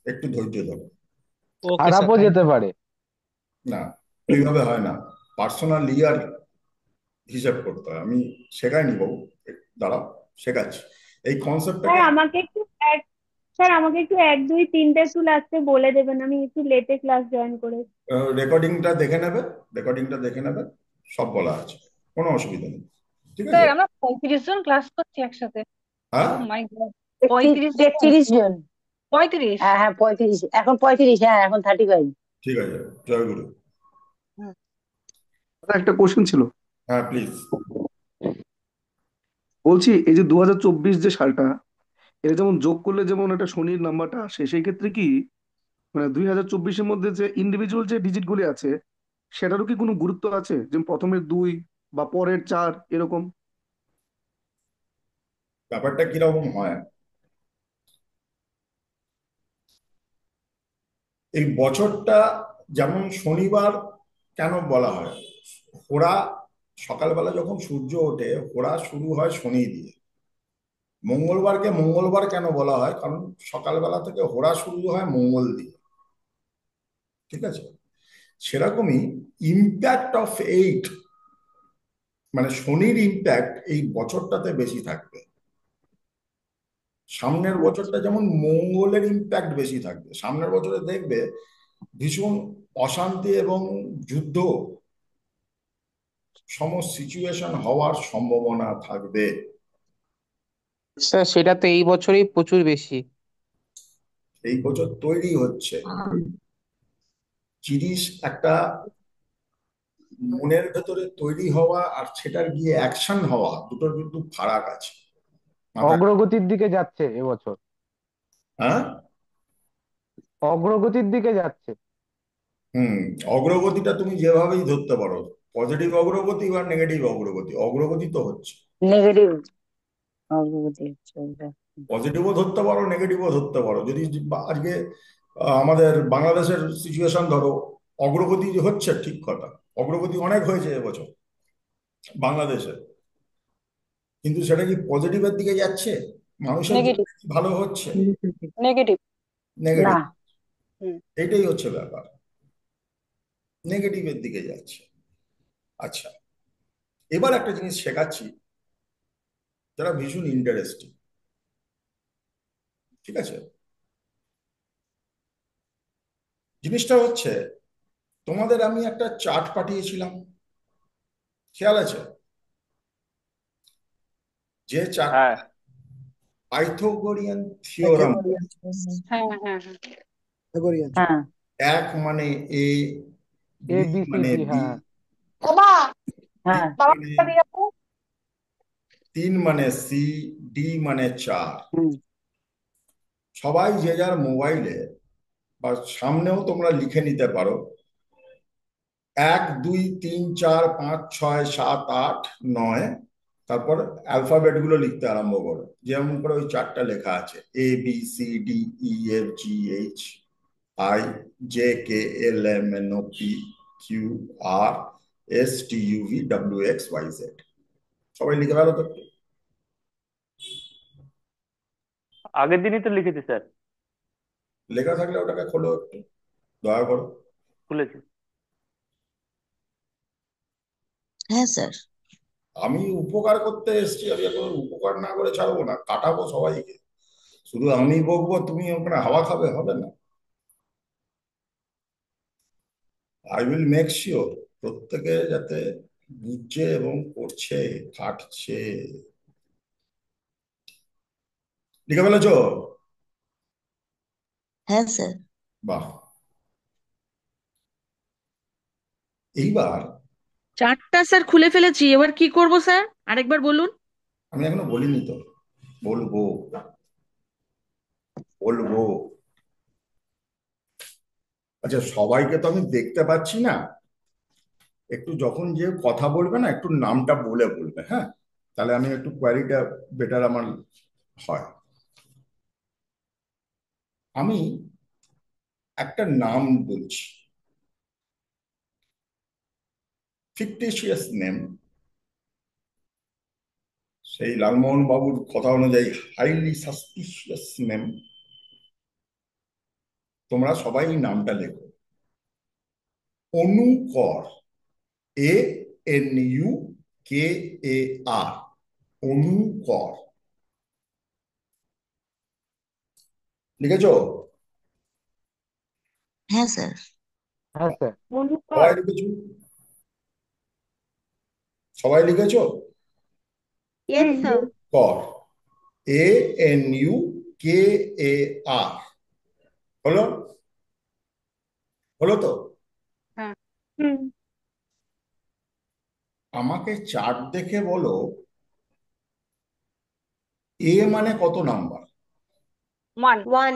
একটু ধৈর্য ধরো। ওকে স্যার, খারাপও থ্যাংক যেতে পারে। না, ওইভাবে হয় না। পার্সোনাল ইয়ার হিসাব করতে হয়। আমি শেখাইনি বাবু, দাঁড়াও শেখাচ্ছি এই স্যার কনসেপ্টটাকে। আমাকে একটু এক স্যার আমাকে একটু 1 2 3টে একটু লাস্টে বলে দেবেন, আমি একটু লেটে ক্লাস জয়েন করে। রেকর্ডিংটা দেখে নেবে, রেকর্ডিংটা দেখে নেবে, সব বলা আছে, কোনো অসুবিধা নেই। ঠিক আছে? স্যার আমরা 35 জন ক্লাস করছি একসাথে। ও হ্যাঁ, মাই গড, 35 জন। 33 জন 35। হ্যাঁ হ্যাঁ 35 এখন 35 হ্যাঁ এখন 35 ঠিক আছে, জয়গুরু। একটা কোশ্চেন ছিল। হ্যাঁ প্লিজ। বলছি এই যে 2024 যে সালটা, এটা যেমন যোগ করলে যেমন একটা শনির নাম্বারটা আসে, সেই ক্ষেত্রে কি মানে 2024-এর মধ্যে যে ইন্ডিভিজুয়াল যে ডিজিট গুলি আছে সেটারও কি কোনো গুরুত্ব আছে, যেমন প্রথমের 2 বা পরের 4 এরকম? ব্যাপারটা কিরকম হয়, এই বছরটা যেমন শনিবার কেন বলা হয়, হোরা সকালবেলা যখন সূর্য ওঠে হোরা শুরু হয় শনি দিয়ে। মঙ্গলবারকে মঙ্গলবার কেন বলা হয়, কারণ সকালবেলা থেকে হোরা শুরু হয় মঙ্গল দিয়ে। ঠিক আছে? সেরকমই ইম্প্যাক্ট অফ 8, মানে শনির ইম্প্যাক্ট এই বছরটাতে বেশি থাকবে। সামনের বছরটা যেমন মঙ্গলের ইম্প্যাক্ট বেশি থাকবে, সামনের বছরে দেখবে ভীষণ অশান্তি এবং যুদ্ধ সম সিচুয়েশন হওয়ার সম্ভাবনা থাকবে। স্যার সেটা তো এই বছরই প্রচুর বেশি। এই বছর তৈরি হচ্ছে জিনিস একটা মনের ভেতরে তৈরি হওয়া আর সেটার গিয়ে অ্যাকশন হওয়া, দুটোর কিন্তু ফারাক আছে মাথায়। অগ্রগতির দিকে যাচ্ছে এবছর, হ্যাঁ, অগ্রগতির দিকে যাচ্ছে। হুম, অগ্রগতিটা তুমি যেভাবেই ধরতে পারো, পজিটিভ অগ্রগতি বা নেগেটিভ অগ্রগতি, অগ্রগতি তো হচ্ছে। নেগেটিভ অগ্রগতি হচ্ছে ওটা। পজিটিভও ধরতে পারো, নেগেটিভও ধরতে পারো। যদি আজকে আমাদের বাংলাদেশের সিচুয়েশন ধরো, অগ্রগতি যে হচ্ছে ঠিক কথা, অগ্রগতি অনেক হয়েছে এবছর বাংলাদেশে, কিন্তু সেটা কি পজিটিভের দিকে যাচ্ছে? মানুষের জন্য নেগেটিভ, কি ভালো হচ্ছে? নেগেটিভ। না নেগেটিভ। হুম। এটাই হচ্ছে ব্যাপার, নেগেটিভের দিকে যাচ্ছে। আচ্ছা, এবার একটা জিনিস শেখাচ্ছি যারা ভীষণ ইন্টারেস্টিং। ঠিক আছে? জিনিসটা হচ্ছে, তোমাদের আমি একটা চার্ট পাঠিয়েছিলাম, খেয়াল আছে? যে চার্ট হ্যাঁ, পাইথাগোরিয়ান থিওরাম, পাইথাগোরিয়ান হ্যাঁ, হ্যাঁ, হ্যাঁ। পাইথাগোরিয়ান হ্যাঁ 1 মানে এ, এ 2 বি সি মানে ডি, বি, হ্যাঁ। হ্যাঁ 3 মানে 3 মানে সি, ডি মানে 4। হুম সবাই যে যার মোবাইলে বা সামনেও তোমরা লিখে নিতে পারো, 1 2 3 4 5 6 7 8 9, তারপর অ্যালফাবেট গুলো লিখতে আরম্ভ করো যেমন করে ওই চারটা লেখা আছে, A B C D E F G H I J K L M N O P Q R S T U V W X Y Z. সবাই লিখে ফেলো তো একটু। আগের দিনই তো লিখেছি স্যার। লেখা থাকলে ওটাকে খোলো একটু, দয়া করো। খুলেছি। হ্যাঁ স্যার। আমি উপকার করতে এসেছি, আমি এখন উপকার না করে ছাড়বো না, কাটাবো সবাইকে। শুধু আমি বকবো তুমি ওখানে হাওয়া খাবে, হবে না। আই উইল মেক শিওর প্রত্যেকে যাতে বুঝছে এবং করছে, খাটছে। লিখে ফেলেছো? হ্যাঁ স্যার। বাহ। এইবার চারটা স্যার খুলে ফেলেছি, এবার কি করব স্যার আরেকবার বলুন। আমি এখনো বলিনি তো, বলবো বলবো। আচ্ছা, সবাইকে তো আমি দেখতে পাচ্ছি না, একটু যখন যে কথা বলবে না একটু নামটা বলে বলবে, হ্যাঁ? তাহলে আমি একটু কোয়ালিটা বেটার আমার হয়। আমি একটা নাম বলছি, ফিকটিশিয়াস নেম, সেই লালমোহন বাবুর কথা অনুযায়ী হাইলি সাসপিশিয়াস নেম। তোমরা সবাই এই নামটা লেখো। অনুকর, ANUKAR, অনুকর। লিখেছো? হ্যাঁ স্যার। হ্যাঁ স্যার। সবাই লিখেছো? সবাই লিখেছো? Yes, sir. কর, ANUKAR। হলো? হলো তো? হ্যাঁ। আমাকে চার্ট দেখে বলো এ মানে কত নাম্বার? 1.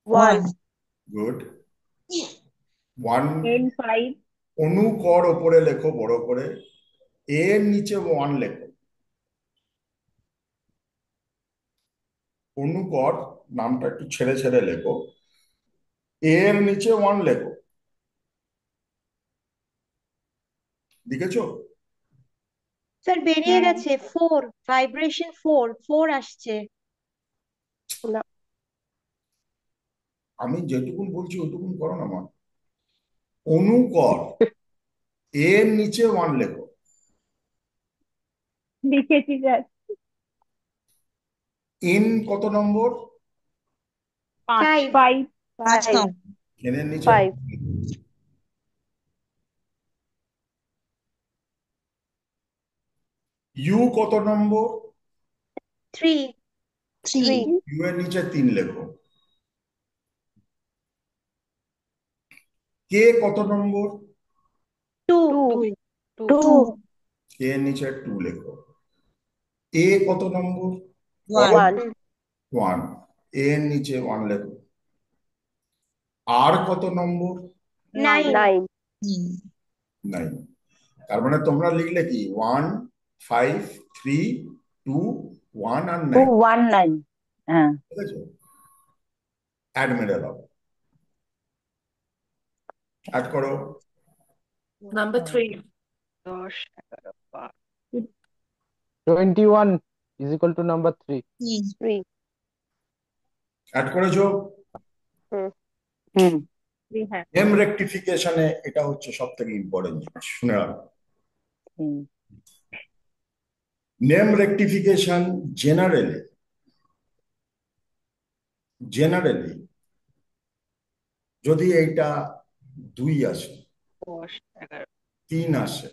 1. গুড। 1। N 5. অনুকর ওপরে লেখো বড় করে, এর নিচে 1 লেখো। অনুকর নামটা একটু ছেড়ে ছেড়ে লেখো, এর নিচে 1 লেখো। লিখেছো? স্যার বেরিয়ে গেছে 4, ভাইব্রেশন 4 আসছে। আমি যেটুকুন বলছি ওইটুকুন করো না মা। অনুকর, এর নিচে 1 লেখো। লিখেছি স্যার। ইন কত নম্বর? 5. 5. এনের নিচে 5. ইউ কত নম্বর? 3. ইউ এর নিচে 3 লেখো। কে কত নম্বর? 2. কে এর নিচে 2 লেখো। এ কত নম্বর? 1। এর নিচে 1 লেখো। আর কত নম্বর? 9. 9। তার মানে তোমরা লিখলে কি 1, 5, 3, 2, 1 আর 9। 1 9। হ্যাঁ। ঠিক আছে? অ্যাড মেরে দাও, অ্যাড করো। Number 3। 21 is equal to number 3. Add করেছো? নেম রেকটিফিকেশনে এটা হচ্ছে সব থেকে ইম্পর্টেন্ট জিনিস, শুনে রাখো। নেম রেকটিফিকেশন জেনারেলি যদি এইটা 2 আসে, 3 আসে,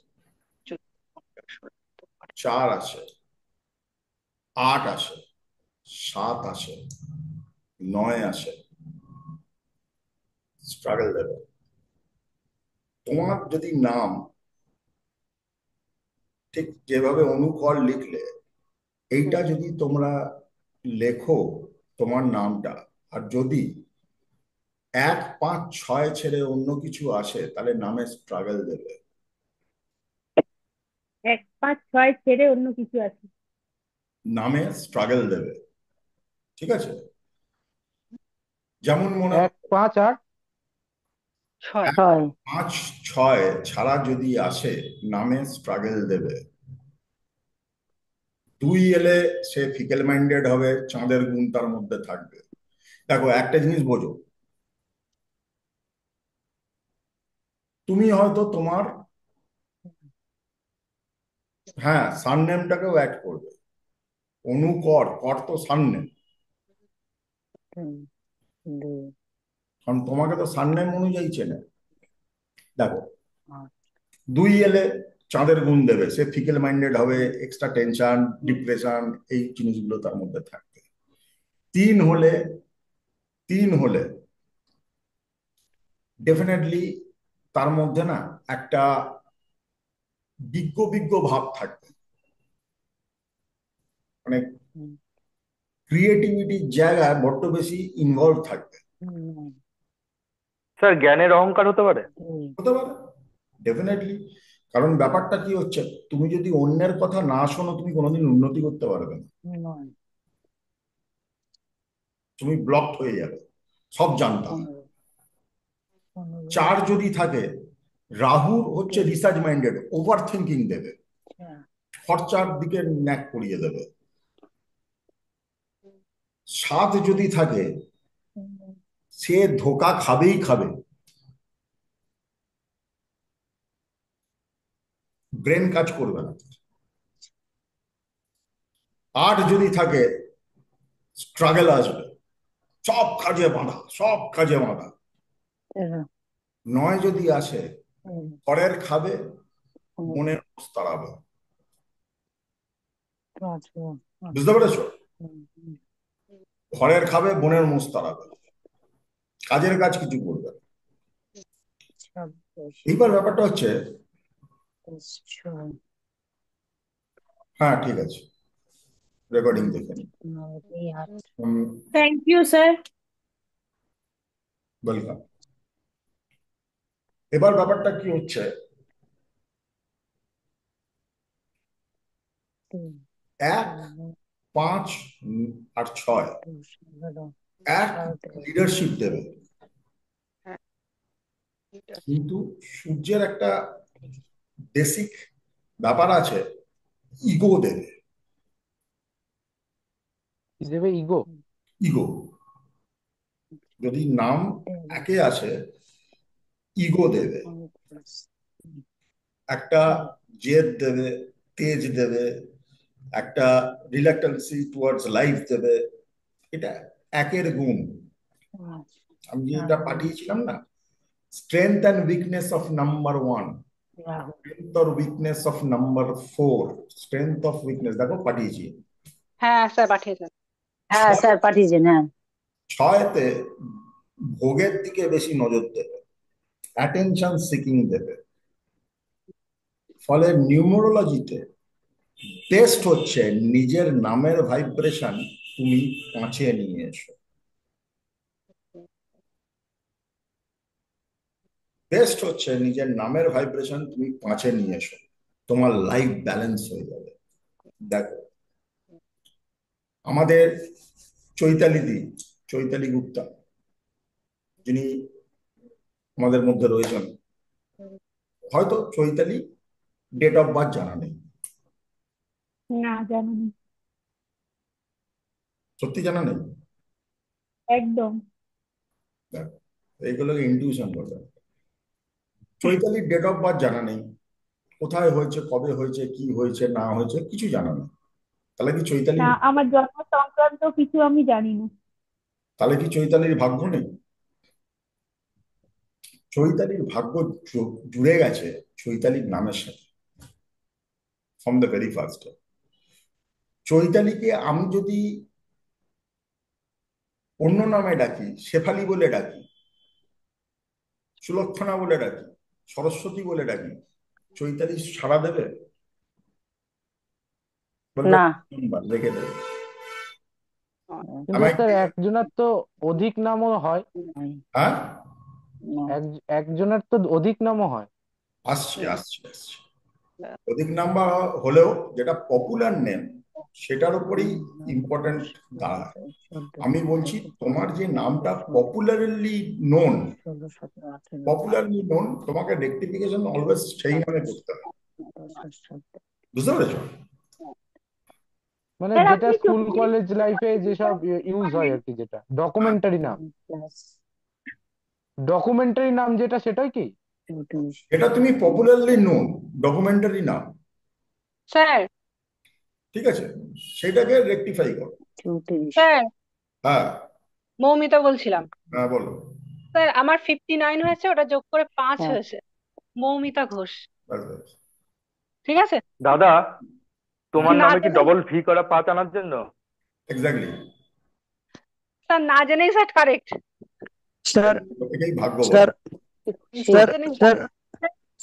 4 আসে, 8 আসে, 7 আসে, 9 আসে, স্ট্রাগল দেবে। তোমার যদি নাম ঠিক যেভাবে অনুকর লিখলে, এইটা যদি তোমরা লেখো তোমার নামটা, আর যদি 1, 5, 6 ছেড়ে অন্য কিছু আসে তাহলে নামে স্ট্রাগল দেবে। 1 5 6 ছেড়ে অন্য কিছু আছে, নামে স্ট্রাগল দেবে। ঠিক আছে? যেমন মনে 1 5 আর 5, 6 ছাড়া যদি আসে নামে স্ট্রাগল দেবে। 2 এলে সে ফিকেল মাইন্ডেড হবে, চাঁদের গুণ তার মধ্যে থাকবে। দেখো একটা জিনিস বোঝো, তুমি হয়তো তোমার হ্যাঁ, সারনেমটাকেও অ্যাড করবে। অনুকর, কর তো সারনেম, কারণ তোমাকে তো সারনেম অনুযায়ী চেনে। দেখো, 2 এলে চাঁদের গুণ দেবে, সে ফিকেল মাইন্ডেড হবে, এক্সট্রা টেনশন, ডিপ্রেশন, এই জিনিসগুলো তার মধ্যে থাকবে। 3 হলে 3 হলে ডেফিনেটলি তার মধ্যে না একটা বিজ্ঞ বিজ্ঞ ভাব থাকবে, মানে ক্রিয়েটিভিটির জায়গায় বড্ড বেশি ইনভলভ থাকবে। স্যার জ্ঞানের অহংকার হতে পারে। হতে পারে ডেফিনেটলি, কারণ ব্যাপারটা কি হচ্ছে, তুমি যদি অন্যের কথা না শোনো তুমি কোনোদিন উন্নতি করতে পারবে না, তুমি ব্লকড হয়ে যাবে। সব জানতাম। 4 যদি থাকে, রাহুর হচ্ছে রিসার্চ মাইন্ডেড, ওভার থিঙ্কিং দেবে, খরচার দিকে ন্যাক করিয়ে দেবে। 7 যদি থাকে, সে ধোকা খাবেই খাবে, ব্রেন কাজ করবে না। 8 যদি থাকে, স্ট্রাগল আসবে, সব কাজে বাঁধা, সব কাজে বাঁধা। 9 যদি আসে, পরের খাবে, মনের রোষ তাড়াবে। বুঝতে পেরেছো? ঘরের খাবে, বোনের মোষ তাড়াবে, কাজের কাজ কিছু করবে না। এইবার ব্যাপারটা হচ্ছে, হ্যাঁ ঠিক আছে, রেকর্ডিং দেখে নি। Thank you sir. ওয়েলকাম। এবার ব্যাপারটা কি হচ্ছে, 1, 5 আর 6 এক লিডারশিপ দেবে, কিন্তু সূর্যের একটা বেসিক ব্যাপার আছে, ইগো দেবে। কি দেবে? ইগো? ইগো যদি নাম একে আসে, ইগো দেবে, একটা জেদ দেবে, তেজ দেবে, একটা রিলাক্টেন্সি টুয়ার্ডস লাইফ দেবে। এটা একের গুণ। আমি যেটা পাঠিয়েছিলাম না, strength and weakness of number 1, strength or weakness of number 4, strength of weakness দেখো পাঠিয়েছি। হ্যাঁ স্যার পাঠিয়েছেন। হ্যাঁ স্যার পাঠিয়েছেন। হ্যাঁ 6তে ভোগের দিকে বেশি নজর দেবে, অ্যাটেনশন সিকিং দেবে। ফলে নিউমোরোলজিতে বেস্ট হচ্ছে নিজের নামের ভাইব্রেশন তুমি 5-এ নিয়ে এসো। বেস্ট হচ্ছে নিজের নামের ভাইব্রেশন তুমি 5-এ নিয়ে এসো, তোমার লাইফ ব্যালেন্স হয়ে যাবে। দেখো, আমাদের চৈতালি গুপ্তা, যিনি আমাদের মধ্যে রয়েছেন, হয়তো চৈতালি ডেট অফ বার্থ জানা নেই। না জানি না। সত্যি জানা নেই? একদম। দেখো, এইগুলোকে ইনটিউশন বলে। চৈতালির ডেট অফ বার্থ জানা নেই, কোথায় হয়েছে, কবে হয়েছে, কি হয়েছে না হয়েছে কিছু জানা নেই। তাহলে কি চৈতালি, না, আমার জন্ম সংক্রান্ত কিছু আমি জানি না। তাহলে কি চৈতালির ভাগ্য নেই? চৈতালির ভাগ্য জুড়ে গেছে চৈতালির নামের সাথে, ফ্রম দ্য ভেরি ফার্স্ট। চৈতালিকে আমি যদি অন্য নামে ডাকি, শেফালি বলে ডাকি, সুলক্ষণা বলে ডাকি, সরস্বতী বলে ডাকি, চৈতালি সাড়া দেবে? বলবে না। রেখে দেবে। কিন্তু স্যার একজনের তো অধিক নামও হয়। হ্যাঁ, একজনের তো অধিক নামও হয়। আসছে আসছে আসছে। অধিক নাম্বার হলেও যেটা পপুলার নেম সেটার উপরেই ইম্পর্টেন্ট দাঁড়ায়। আমি বলছি তোমার যে নামটা পপুলারলি নোন, তোমাকে রেক্টিফিকেশন অলওয়েজ সেই নামে করতে হবে। বুঝতে পেরেছো? মানে যেটা স্কুল কলেজ লাইফে যেসব ইউজ হয় আর কি, যেটা ডকুমেন্টারি নাম, যেটা সেটাই কি? এটা তুমি পপুলারলি নোন, ডকুমেন্টারি নাম। স্যার ঠিক আছে, সেটাকে রেকটিফাই করো। স্যার হ্যাঁ মৌমিতা বলছিলাম। হ্যাঁ বলো। স্যার আমার 59 হয়েছে, ওটা যোগ করে 5 হ্যাঁ হয়েছে। মৌমিতা ঘোষ। ব্যাস, ব্যাস। ঠিক আছে দাদা, তোমার না নামে কি জেনে ডবল ভি করা 5 আনার জন্য? এক্স্যাক্টলি। স্যার, না জেনেই স্যার কারেক্ট। স্যার এটাই ভাগ্য বলে। স্যার স্যার স্যার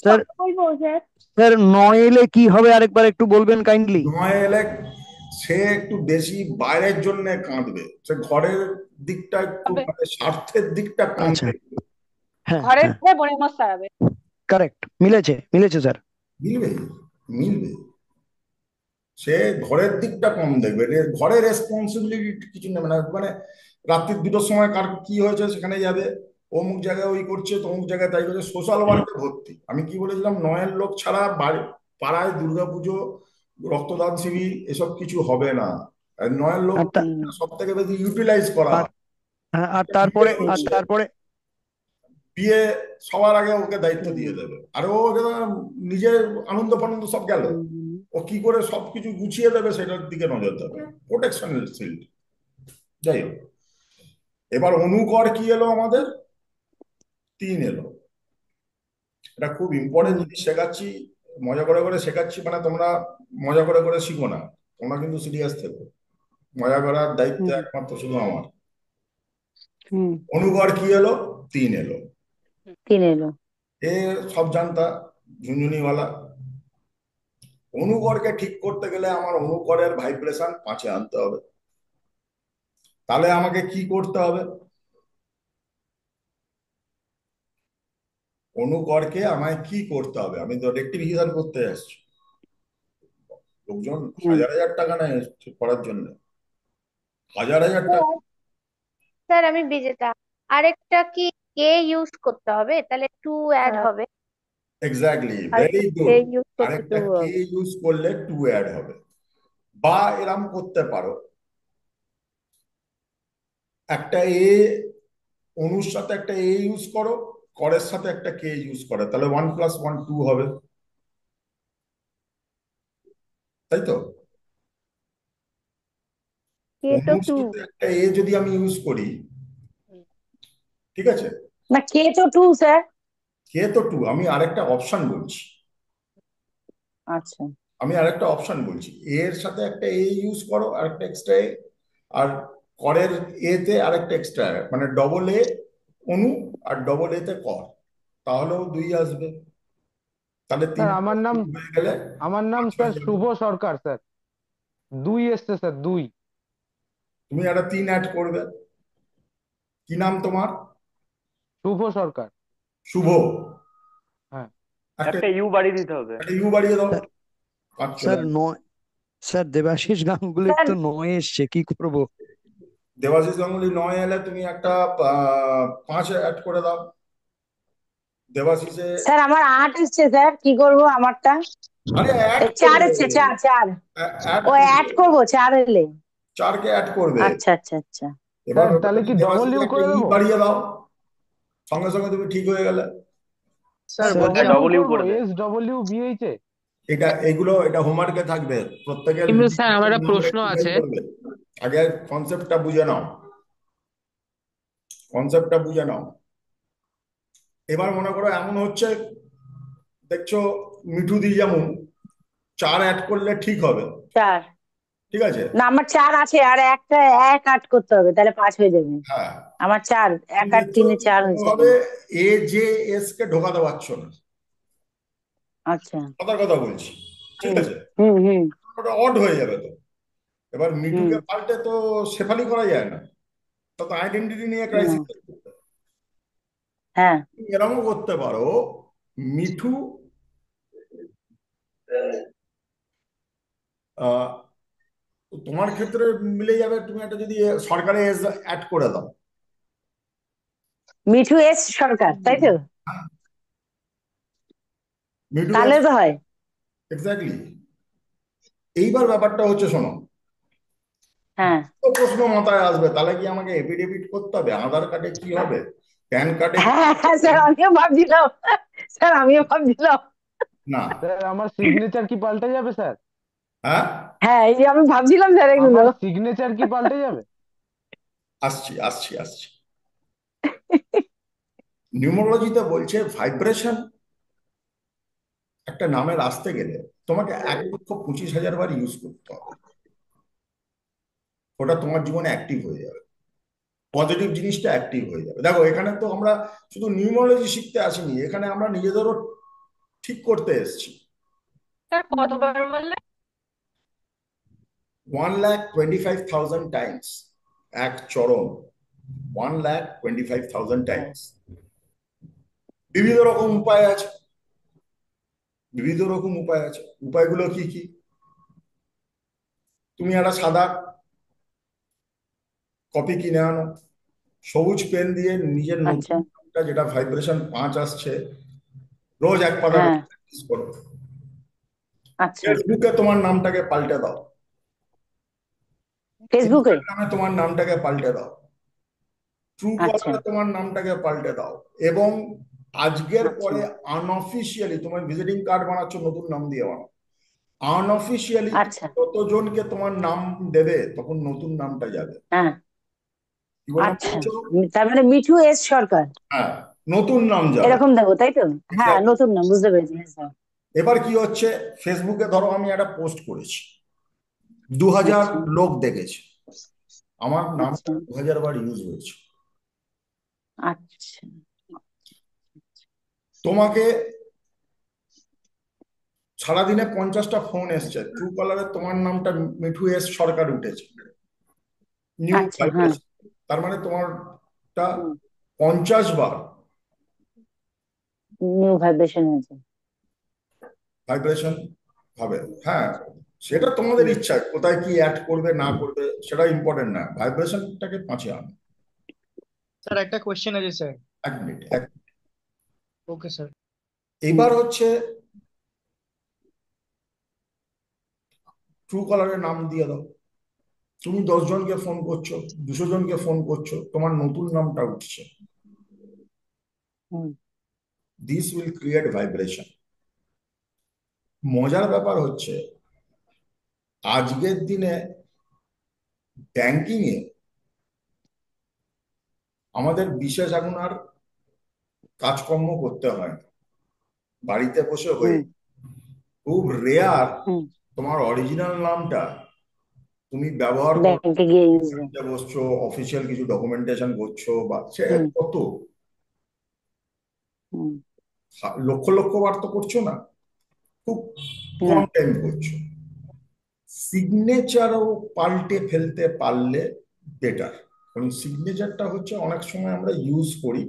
স্যার বলবো স্যার। স্যার 9 এলে কি হবে আরেকবার একটু বলবেন কাইন্ডলি। নয় এলে সে একটু বেশি বাইরের জন্য কাঁদবে, সে ঘরের দিকটা একটু হবে। মানে স্বার্থের দিকটা কম আচ্ছা দেখবে। হ্যাঁ ঘরের হ্যাঁ ঘরে বনে মাছ তাড়াবে। কারেক্ট, মিলেছে মিলেছে স্যার। মিলবে, মিলবে। সে ঘরের দিকটা কম দেখবে, ঘরের রেসপন্সিবিলিটি কিছু নেবে না। মানে রাত্রি 2টোর সময় কার কি হয়েছে সেখানে যাবে, অমুক জায়গায় ওই করছে, তমুক জায়গায় তাই করছে, সোশ্যাল ওয়ার্কে ভর্তি। আমি কি বলেছিলাম, নয়ের লোক ছাড়া বাড়ি পাড়ায় দুর্গাপুজো, রক্তদান শিবির এসব কিছু হবে না। আর নয়ের লোক আর সব থেকে বেশি ইউটিলাইজ করা আর হয়। হ্যাঁ, আর বিয়ে তারপরে হচ্ছে, বিয়ে সবার আগে ওকে দায়িত্ব দিয়ে দেবে, আর ও ওকে নিজের আনন্দ ফানন্দ সব গেল, ও কি করে সবকিছু গুছিয়ে দেবে সেটার দিকে নজর দেবে, প্রোটেকশনের শিল্ড। যাই হোক, এবার অনুকর কি এলো আমাদের, 3 এলো। এটা খুব ইম্পর্টেন্ট জিনিস শেখাচ্ছি, মজা করে করে শেখাচ্ছি, মানে তোমরা মজা করে করে শিখো না, তোমরা কিন্তু সিরিয়াস থেকো। মজা করার দায়িত্ব একমাত্র শুধু আমার। অনুকর কি এলো, 3 এলো। 3 এলো। এ সব জানতা, ঝুনঝুনিওয়ালা। অনুকরকে ঠিক করতে গেলে আমার অনুকরের ভাইব্রেশন 5-এ আনতে হবে। তাহলে আমাকে কি করতে হবে, অনুকরকে আমায় কি করতে হবে, আমি তো রেক্টিফিকেশন করতে আসছি। লোকজন হাজার হাজার টাকা নেয় ঠিক করার জন্য, হাজার হাজার টাকা। স্যার আমি বিজেতা, আরেকটা কি কে ইউজ করতে হবে, তাহলে 2 অ্যাড হবে। Exactly, are very K good. Use করতে আরেকটা 2 কে হবে। ইউজ করলে 2 অ্যাড হবে। বা এরম করতে পারো, একটা এ, অনুর সাথে একটা এ ইউজ করো, করের সাথে একটা কে ইউজ করো, তাহলে 1 + 1 2 হবে, তাই তো? কে তো অনুর 2, সাথে একটা এ যদি আমি ইউজ করি, ঠিক আছে, না কে তো 2 স্যার। কে তো 2, আমি আরেকটা অপশন বলছি, আচ্ছা আমি আরেকটা অপশন বলছি, এর সাথে একটা এ ইউজ করো, আরেকটা এক্সট্রা এ, আর করের এতে আরেকটা এক্সট্রা, মানে double A Anu R double এতে কর, তাহলেও 2 আসবে। তাহলে 3 স্যার হয়ে গেলে আমার নাম 5 স্যার হয়ে যাবে। শুভ সরকার স্যার। 2 এসছে স্যার, 2। তুমি একটা 3 অ্যাড করবে। কি নাম তোমার? শুভ সরকার। শুভ। হ্যাঁ একটা একটা ইউ বাড়িয়ে দিতে হবে। একটা ইউ বাড়িয়ে দাও, স্যার 5 চলে স্যার আসবে। 9 স্যার দেবাশিস গাঙ্গুলির স্যার তো 9 এসছে, কি করব? দেবাশিস গাঙ্গুলি 9 এলে তুমি একটা 5 অ্যাড করে দাও। দেবাশিসে স্যার আমার 8 এসছে স্যার, কি করব আমারটা? আরে অ্যাড 4 করবে, এসছে, 4 অ্যাড ও করবে, অ্যাড করব 4 এলে। 4কে অ্যাড করবে। আচ্ছা আচ্ছা আচ্ছা। এবার স্যার তাহলে কি ডবল দেবাশিসে ইউ একটা করে ই দেবো? বাড়িয়ে দাও, সঙ্গে সঙ্গে তুমি ঠিক হয়ে গেলে। স্যার বলছে ডবল ইউ ডবল ইউ করবো, করে দে। SWBH। এটা হোমওয়ার্কে থাকবে প্রত্যেকের। কিন্তু স্যার আমার একটা নাম প্রশ্ন rectify আছে। করবে। আগে কনসেপ্টটা বুঝে নাও, কনসেপ্টটা বুঝে নাও। এবার মনে করো এমন হচ্ছে, দেখছো মিঠু দি যেমন 4 অ্যাড করলে ঠিক হবে, 4 ঠিক আছে? না, আমার 4 আছে, আর একটা 1 আট করতে হবে, তাহলে 5 হয়ে যাবে। হ্যাঁ, আমার 4, 1 আর দেখছো 3 4 হয়েছে কোনোভাবে এখন। এ জে এস কে ঢোকাতে পারছো না। আচ্ছা কথার কথা বলছি, ঠিক হুম আছে? হুম হুম ওটা অড হয়ে যাবে তো। এবার হুম মিঠুকে পাল্টে তো শেফালি করা যায় না, তা তো আইডেন্টিটি নিয়ে না, ক্রাইসিস। হ্যাঁ এরকমও করতে পারো, মিঠু আহ, তোমার ক্ষেত্রে মিলে যাবে, তুমি একটা যদি সরকারি এজ অ্যাড করে দাও। মিঠু এস সরকার, তাই তো? মিঠু তাহলে তো হয়। এক্স্যাক্টলি। এইবার ব্যাপারটা হচ্ছে, শোনো, হ্যাঁ তো প্রশ্ন মাথায় আসবে, তাহলে কি আমাকে এফিডেভিট করতে হবে? আধার কার্ডে কি হবে, প্যান কার্ডে হ্যাঁ হ্যাঁ স্যার, আমিও ভাবছিলাম, স্যার আমিও ভাবছিলাম। না, স্যার আমার সিগনেচার কি পাল্টে যাবে স্যার? হ্যাঁ, হ্যাঁ, এই যে আমি ভাবছিলাম স্যার এগুলো। আমার সিগনেচার কি পাল্টে যাবে? আসছি আসছি আসছি। নিউমোলজিতে বলছে ভাইব্রেশন একটা নামের আসতে গেলে তোমাকে 1,25,000 বার ইউজ করতে হবে, ওটা তোমার জীবনে অ্যাক্টিভ হয়ে যাবে, পজিটিভ জিনিসটা অ্যাক্টিভ হয়ে যাবে। দেখো এখানে তো আমরা শুধু নিউমোলজি শিখতে আসিনি, এখানে আমরা নিজেদেরও ঠিক করতে এসেছি। স্যার কতবার বললে? 1,25,000 টাইমস, এক চরণ, 1,25,000 টাইমস। বিবিধ রকম উপায় আছে, বিবিধ রকম উপায় আছে। উপায়গুলো কি কি? তুমি একটা সাদা কপি কিনে আনো, সবুজ পেন দিয়ে নিজের আচ্ছা। নতুন নামটা, যেটা ভাইব্রেশন 5 আসছে, রোজ এক পাতা হ্যাঁ। প্র্যাকটিস করো। আচ্ছা। ফেসবুকে তোমার নামটাকে পাল্টে দাও, ফেসবুকে? ইনস্টাগ্রামে তোমার নামটাকে পাল্টে দাও, ট্রু আচ্ছা কলারে তোমার নামটাকে পাল্টে দাও, এবং আজকের আচ্ছা পরে আনঅফিসিয়ালি তোমার ভিজিটিং কার্ড বানাচ্ছ নতুন নাম দিয়ে বানাও, আনঅফিসিয়ালি আচ্ছা। যতজনকে তোমার নাম দেবে তখন নতুন নামটা যাবে। হ্যাঁ। কি বললাম আচ্ছা, বুঝছো? তার মানে মিঠু এস সরকার হ্যাঁ, নতুন নাম যাবে। এরকম দেবো তাই তো? হ্যাঁ, Exactly. নতুন নাম, বুঝতে পেরেছি। হ্যাঁ স্যার। এবার কি হচ্ছে, ফেসবুকে ধরো আমি একটা পোস্ট করেছি, 2,000 আচ্ছা লোক দেখেছে, আমার নাম আচ্ছা 2,000 বার ইউজ হয়েছে। আচ্ছা তোমাকে সারাদিনে 50টা ফোন এসছে, ট্রু কলারে তোমার নামটা মিঠু এস সরকার উঠেছে, নিউ আচ্ছা। হ্যাঁ। ভাইব্রেশন, তার মানে তোমারটা হুম, 50 বার নিউ ভাইব্রেশন হয়েছে। ভাইব্রেশন হবে। হ্যাঁ, সেটা তোমাদের হুম। ইচ্ছা, কোথায় কি অ্যাড করবে না করবে সেটা ইম্পর্টেন্ট না, ভাইব্রেশনটাকে পাঁচে আনো। স্যার একটা কোয়েশ্চেন আছে স্যার। এক মিনিট, ওকে স্যার। এবার হচ্ছে ট্রু কলারে নাম দিয়ে দাও। তুমি 10 জনকে ফোন করছো, 200 জনকে ফোন করছো, তোমার নতুন নামটা উঠছে, হুম। This will create vibration. মজার ব্যাপার হচ্ছে আজকের দিনে ব্যাংকিং এ আমাদের বিশেষ এখন আর কাজকর্ম করতে হয় না, বাড়িতে বসে হয়ে হুম। খুব রেয়ার হুম। তোমার অরিজিনাল নামটা তুমি ব্যবহার করো, ব্যাংকে গিয়ে ইউজ। বাড়িতে বসছো, অফিসিয়াল কিছু ডকুমেন্টেশন করছো, বা সে হুম। কত হুম। লক্ষ লক্ষ বার তো করছো না, খুব না। কম টাইম করছো। সিগনেচারও পাল্টে ফেলতে পারলে বেটার, কারণ সিগনেচারটা হচ্ছে অনেক সময় আমরা ইউজ করি,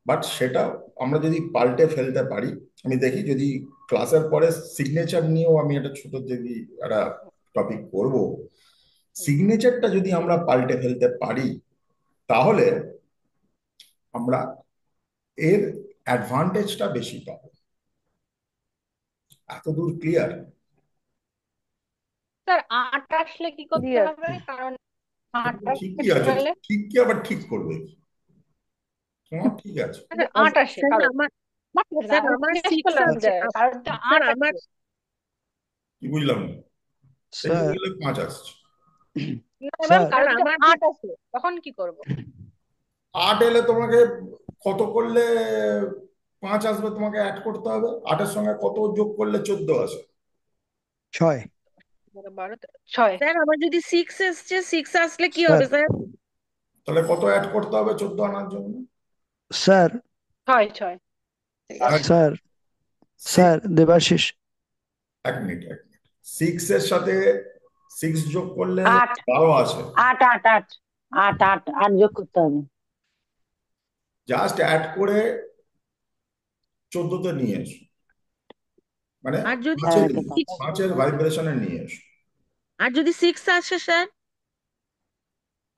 বাট সেটা আমরা যদি পাল্টে ফেলতে পারি, আমি দেখি যদি ক্লাসের পরে সিগনেচার নিয়েও আমি একটা ছোট যদি একটা টপিক করব, সিগনেচারটা যদি আমরা পাল্টে ফেলতে পারি তাহলে আমরা এর অ্যাডভান্টেজটা বেশি পাবো। এতদূর ক্লিয়ার? স্যার 8 আসলে কি করতে ক্লিয়ার। হবে? কারণ 8 ঠিকই আসতে আছে, গেলে ঠিক কি আবার ঠিক করবে কি? তোমার ঠিক আছে। আচ্ছা 8 আসে স্যার কারণ আমার না, স্যার আমি আমার জিজ্ঞেস 6 করলাম আছে যে কারণটা স্যার 8 আমার আসে। কি বুঝলাম না? এই যে স্যার বললে 5 আসছে, না ম্যাম, স্যার স্যার কারণ আমার 8 আসে তখন কি করব? 8 এলে তোমাকে কত করলে 5 আসবে, তোমাকে অ্যাড করতে হবে, 8-এর সঙ্গে কত যোগ করলে 14 আসে। 6। 12 6। স্যার আমার যদি 6 এসছে, 6 আসলে কি স্যার হবে স্যার? তাহলে কত অ্যাড করতে হবে 14 আনার জন্য? স্যার 6 6 ঠিক আছে। Sir sir Debashis. এক মিনিট, এক মিনিট, 6 এর সাথে 6 যোগ করলে 8 12 আসে। 8 8 8 8 8 8 যোগ করতে হবে। জাস্ট অ্যাড করে 14-তে নিয়ে এসো, মানে আর যদি হ্যাঁ, 5-এর, এটা কাজ। 5-এর ভাইব্রেশনে নিয়ে এসো। আর যদি 6 আসে স্যার?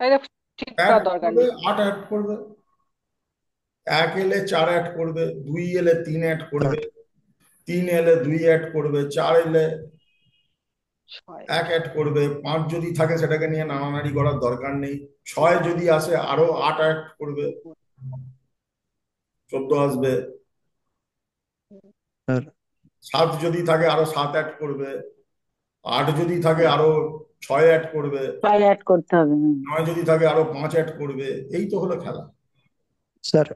তাহলে ঠিক অ্যাড করার দরকার করবে, নেই। 8 অ্যাড করবে, 1 এলে 4 অ্যাড করবে, 2 এলে 3 অ্যাড করবে, 3 এলে 2 অ্যাড করবে, 4 এলে 6 1 অ্যাড করবে, 5 যদি থাকে সেটাকে নিয়ে নাড়ানাড়ি করার দরকার নেই, 6 যদি আসে আরো 8 অ্যাড করবে, 14 আসবে, স্যার 7 যদি থাকে আরো 7 অ্যাড করবে, 8 যদি থাকে আরো 6 অ্যাড করবে, 5 অ্যাড করতে হবে। 9 যদি থাকে আরো 5 অ্যাড করবে, এই তো হলো খেলা। স্যার